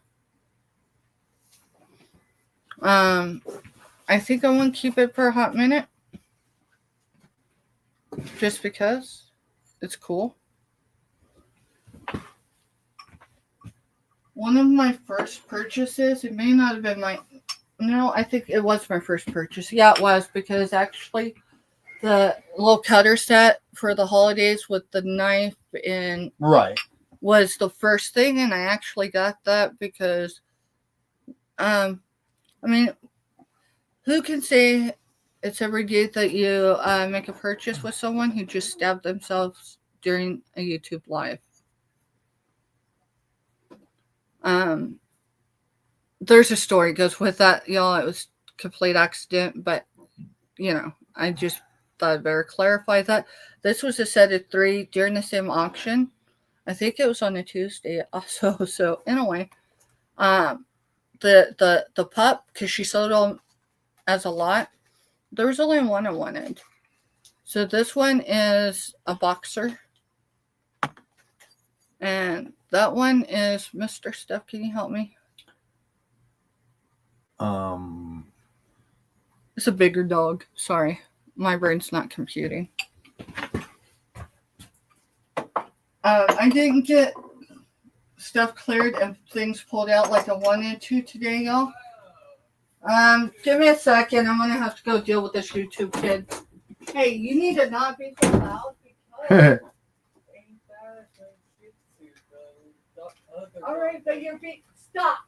I think I want to keep it for a hot minute. Just because it's cool. One of my first purchases, it may not have been I think it was my first purchase. Yeah, it was, because actually the little cutter set for the holidays with the knife and right was the first thing, and I actually got that because who can say it's every day that you make a purchase with someone who just stabbed themselves during a YouTube live? There's a story goes with that, y'all. It was a complete accident, but I just thought I'd better clarify that. This was a set of 3 during the same auction. I think it was on a Tuesday also. So anyway, the pup, because she sold them as a lot, there was only one I wanted. So this one is a boxer, and that one is Mr. Steph. Can you help me? It's a bigger dog. Sorry, my brain's not computing. I didn't get stuff cleared and things pulled out like I wanted to today, y'all. Give me a second. I'm gonna have to go deal with this YouTube kid. Hey, you need to not be so loud because. All right, but you're being stop.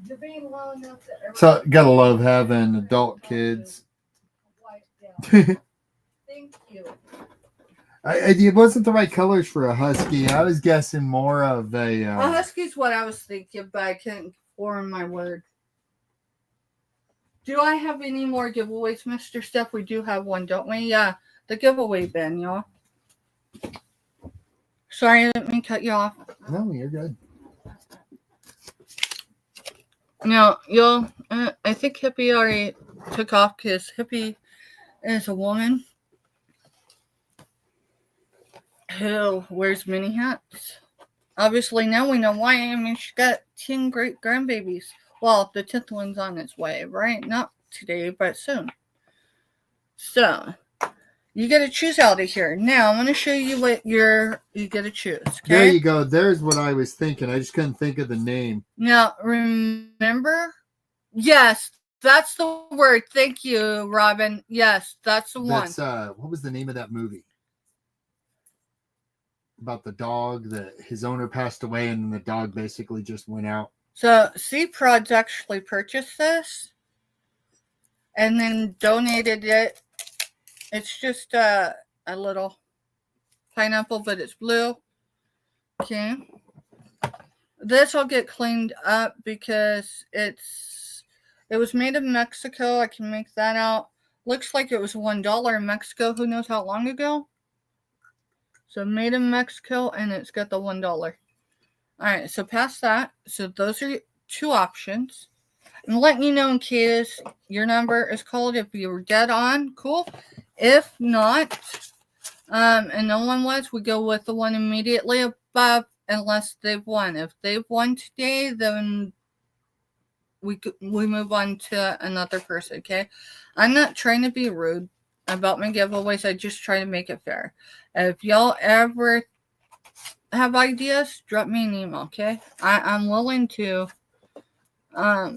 You're being loud enough that So gotta love having adult kids. Thank you. It wasn't the right colors for a husky. I was guessing more of a. A husky's what I was thinking, but I couldn't form my word. Do I have any more giveaways, Mr. Steph? We do have one, don't we? Yeah, the giveaway bin, y'all. Sorry, I didn't mean to cut you off. No, you're good. Now, y'all, I think Hippie already took off because Hippie is a woman who wears many hats. Obviously, now we know why. I mean, she got 10 great grandbabies. Well, the 10th one's on its way, right? Not today, but soon. So, you get to choose out of here. Now, I'm going to show you what you get to choose. Okay? There you go. There's what I was thinking. I just couldn't think of the name. Now, remember? Yes, that's the word. Thank you, Robin. Yes, that's the one. That's, what was the name of that movie? About the dog that his owner passed away and the dog basically just went out. So, C-Prods actually purchased this and then donated it. It's just a little pineapple, but it's blue. Okay. This will get cleaned up because it was made in Mexico. I can make that out. Looks like it was $1 in Mexico. Who knows how long ago? So made in Mexico, and it's got the $1. All right, so past that. So those are two options. I'm letting you know in case your number is called. If you were dead on, cool. If not, and no one was, we go with the one immediately above unless they've won. If they've won today, then we move on to another person, okay? I'm not trying to be rude about my giveaways. I just try to make it fair. If y'all ever have ideas, drop me an email, okay? I'm willing to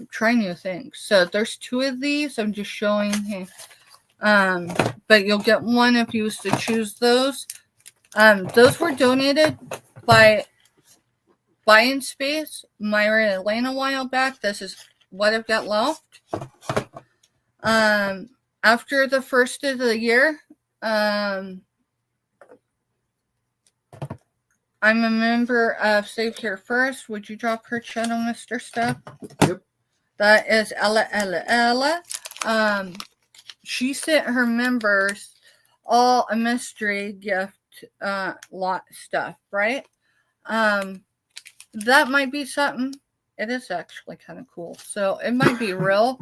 try new things. So there's two of these. I'm just showing here. But you'll get one if you was to choose those. Those were donated by Buying Space, Myra and Elaine a while back. This is what I've got left. After the first of the year, I'm a member of Save Here First. Would you drop her channel, Mr. Steph? Yep. That is Ella. She sent her members all a mystery gift lot stuff, right? That might be something. It is actually kind of cool. So it might be real.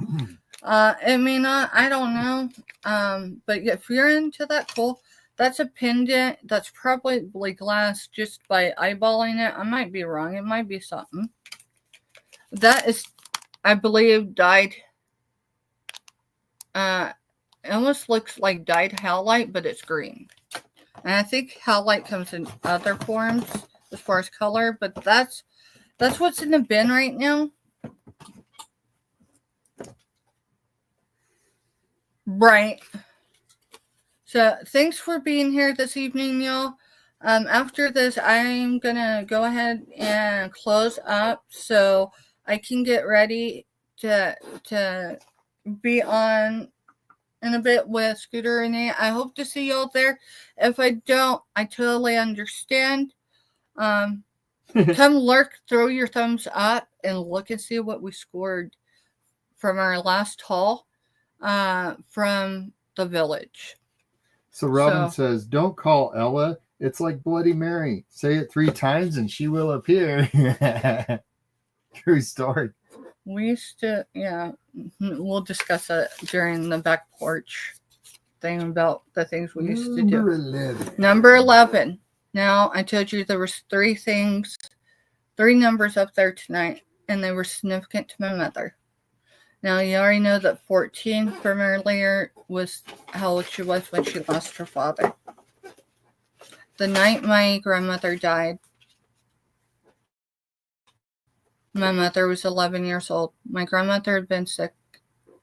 It may not. I don't know. But if you're into that, cool. That's a pendant. That's probably glass just by eyeballing it. I might be wrong. It might be something. That is, I believe, dyed. It almost looks like dyed howlite, but it's green. And I think howlite comes in other forms as far as color, but that's what's in the bin right now. Right. So thanks for being here this evening, y'all. After this, I'm gonna go ahead and close up so I can get ready to be on in a bit with Scooter and Nate. I hope to see y'all there. If I don't, I totally understand. Come lurk, throw your thumbs up, and look and see what we scored from our last haul from the village. So Robin says, don't call Ella. It's like Bloody Mary. Say it 3 times and she will appear. True story. We used to, yeah, we'll discuss it during the back porch thing about the things we used to do. Number 11. Now, I told you there was 3 numbers up there tonight, and they were significant to my mother. Now, you already know that 14 from earlier was how old she was when she lost her father. The night my grandmother died, my mother was 11 years old. My grandmother had been sick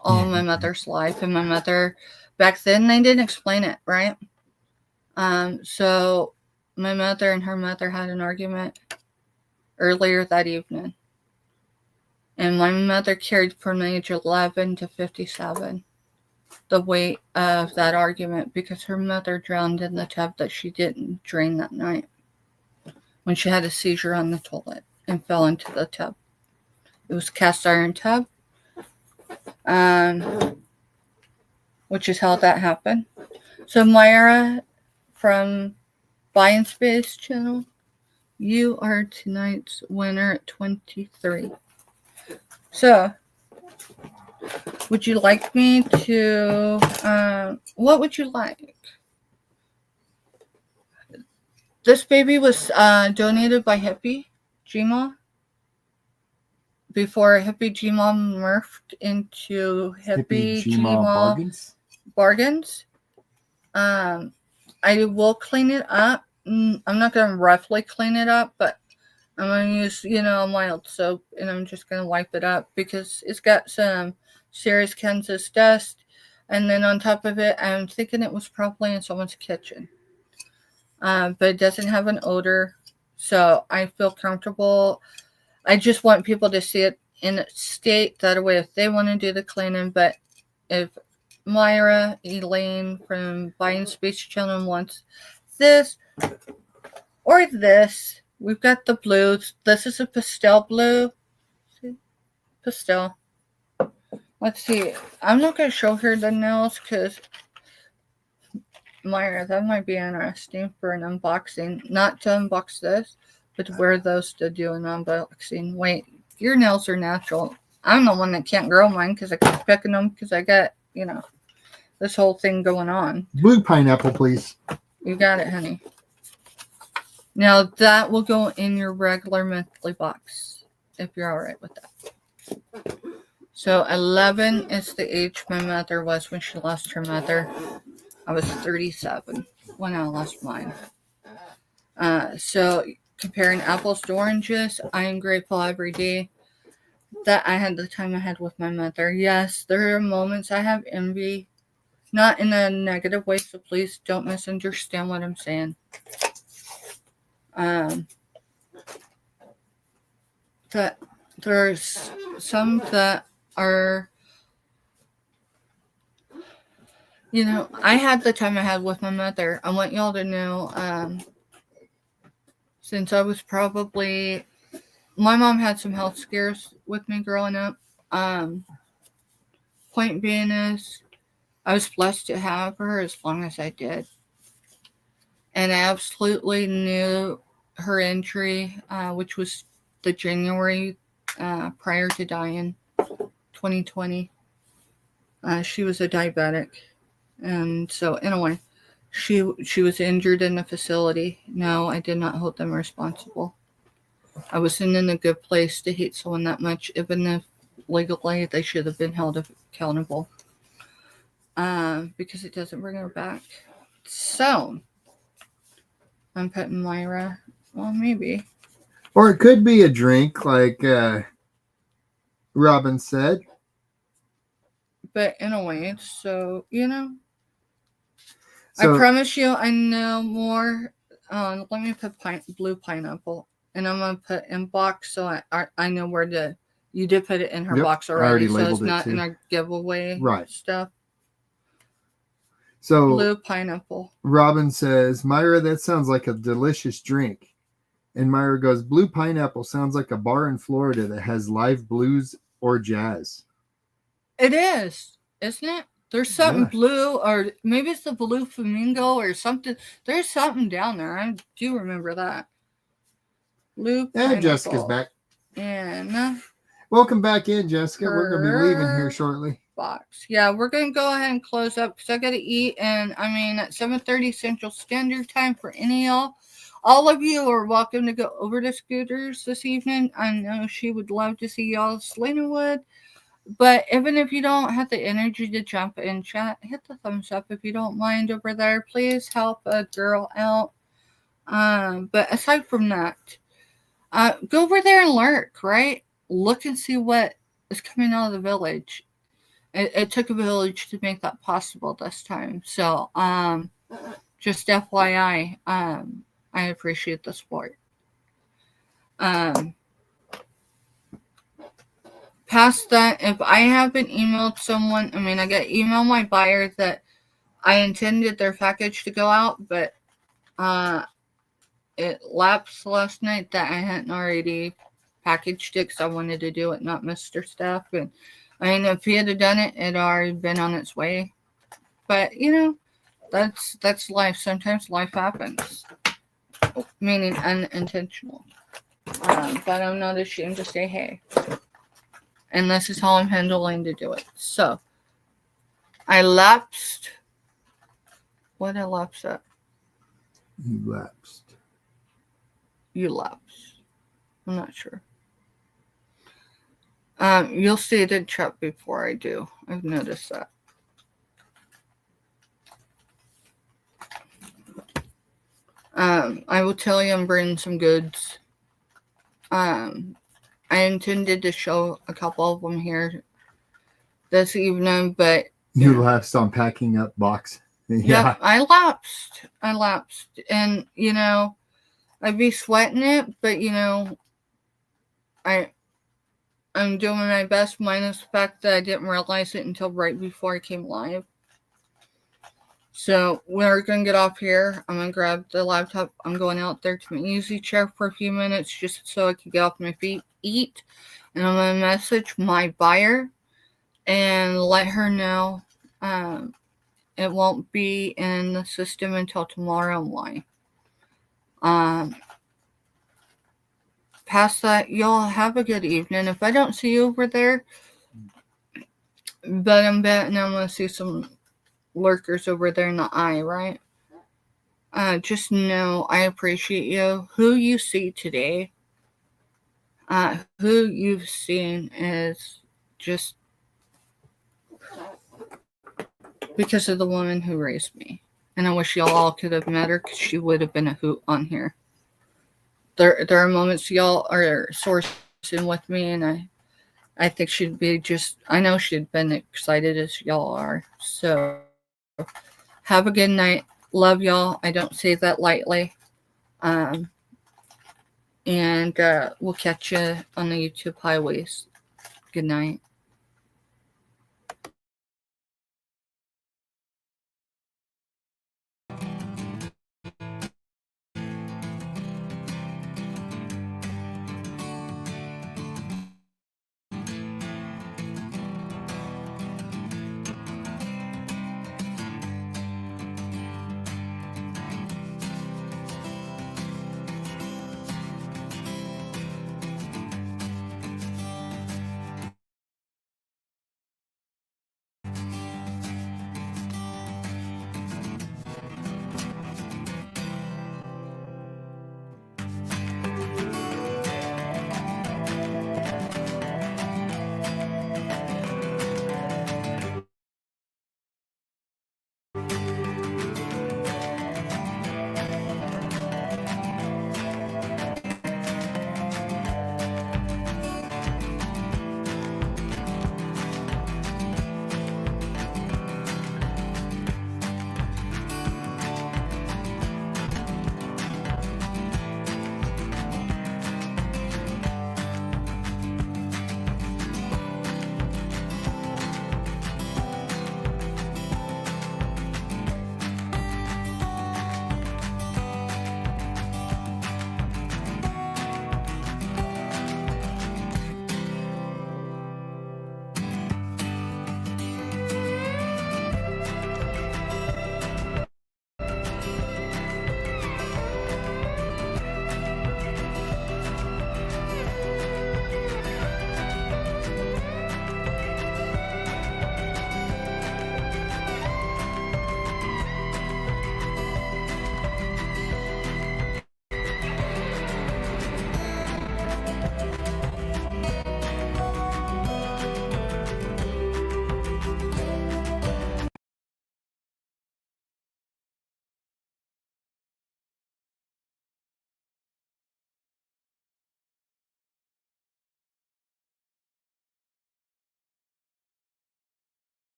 all my mother's life, and my mother back then they didn't explain it, right? So my mother and her mother had an argument earlier that evening. And my mother carried from age 11 to 57 the weight of that argument because her mother drowned in the tub that she didn't drain that night when she had a seizure on the toilet and fell into the tub. It was a cast iron tub, which is how that happened. So Myra from Buying Space Channel, you are tonight's winner at 23. So, would you like me to, what would you like? This baby was donated by Hippie Gma before Hippie Gma morphed into Hippie Gma Bargains. I will clean it up. I'm not going to roughly clean it up, but I'm going to use, mild soap, and I'm just going to wipe it up because it's got some serious Kansas dust. And then on top of it, I'm thinking it was probably in someone's kitchen. But it doesn't have an odor, so I feel comfortable. I just want people to see it in a state that way if they want to do the cleaning. But if Myra Elaine from Buying Space Channel wants this or this, we've got the blues. This is a pastel blue. See? Pastel. Let's see. I'm not going to show her the nails because, Myra, that might be interesting for an unboxing. Not to unbox this, but to wear those to do an unboxing. Wait, your nails are natural. I'm the one that can't grow mine because I keep picking them because I got, this whole thing going on. Blue pineapple, please. You got it, honey. Now, that will go in your regular monthly box, if you're all right with that. So, 11 is the age my mother was when she lost her mother. I was 37 when I lost mine. So, comparing apples to oranges, I am grateful every day that I had the time I had with my mother. Yes, there are moments I have envy. Not in a negative way, so please don't misunderstand what I'm saying. That there's some that are, I had the time I had with my mother. I want y'all to know, since I was probably, my mom had some health scares with me growing up. Point being is, I was blessed to have her as long as I did. And I absolutely knew her injury, which was the January prior to dying, 2020. She was a diabetic. And so, anyway, she was injured in a facility. No, I did not hold them responsible. I wasn't in a good place to hate someone that much, even if legally they should have been held accountable. Because it doesn't bring her back. So, I'm putting Myra, well, maybe. Or it could be a drink, like Robin said. But anyway, so, I promise you I know more. Let me put blue pineapple. And I'm going to put in box so I know where to. You did put it in her box already, so it's not in our giveaway stuff. So blue pineapple. Robin says, Myra, that sounds like a delicious drink. And Myra goes, blue pineapple sounds like a bar in Florida that has live blues or jazz. It is, isn't it? There's something blue, or maybe it's the blue flamingo or something. There's something down there. I do remember that. Blue pineapple. And Jessica's back. And welcome back in, Jessica. We're going to be leaving here shortly. Box. Yeah, we're going to go ahead and close up because I got to eat. And at 7:30 Central Standard Time for any of y'all. All of you are welcome to go over to Scooters this evening. I know she would love to see y'all. Selena would. But even if you don't have the energy to jump in chat, hit the thumbs up if you don't mind over there. Please help a girl out. But aside from that, go over there and lurk, right? Look and see what is coming out of the village. it took a village to make that possible this time. So, just FYI, I appreciate the support. Past that, if I haven't emailed someone, I mean, I got email my buyer that I intended their package to go out, but it lapsed last night that I hadn't already packaged it because I wanted to do it, not Mr. Stuff. And I mean, if he had done it, it'd already been on its way. But you know, that's life. Sometimes life happens, meaning unintentional. But I'm not ashamed to say, hey. And this is how I'm handling to do it. So, I lapsed. What did I lapse at? You lapsed. You lapsed. I'm not sure. You'll see it in chat before I do. I've noticed that. I will tell you I'm bringing some goods. I intended to show a couple of them here this evening, but you lapsed on packing up box. Yeah, yep, I lapsed, and you know, I'd be sweating it, but you know, I'm doing my best, minus the fact that I didn't realize it until right before I came live. So we're gonna get off here. I'm gonna grab the laptop. I'm going out there to my easy chair for a few minutes just so I can get off my feet, eat, and I'm gonna message my buyer and let her know it won't be in the system until tomorrow morning. Past that, y'all have a good evening. If I don't see you over there, but I'm betting I'm gonna see some lurkers over there in the eye, right? Just know I appreciate you. Who you see today, who you've seen is just because of the woman who raised me. And I wish y'all all could have met her because she would have been a hoot on here. There are moments y'all are sourcing with me, and I think she'd be just, I know she'd been excited as y'all are. So have a good night. Love y'all. I don't say that lightly. And we'll catch you on the YouTube highways. Good night.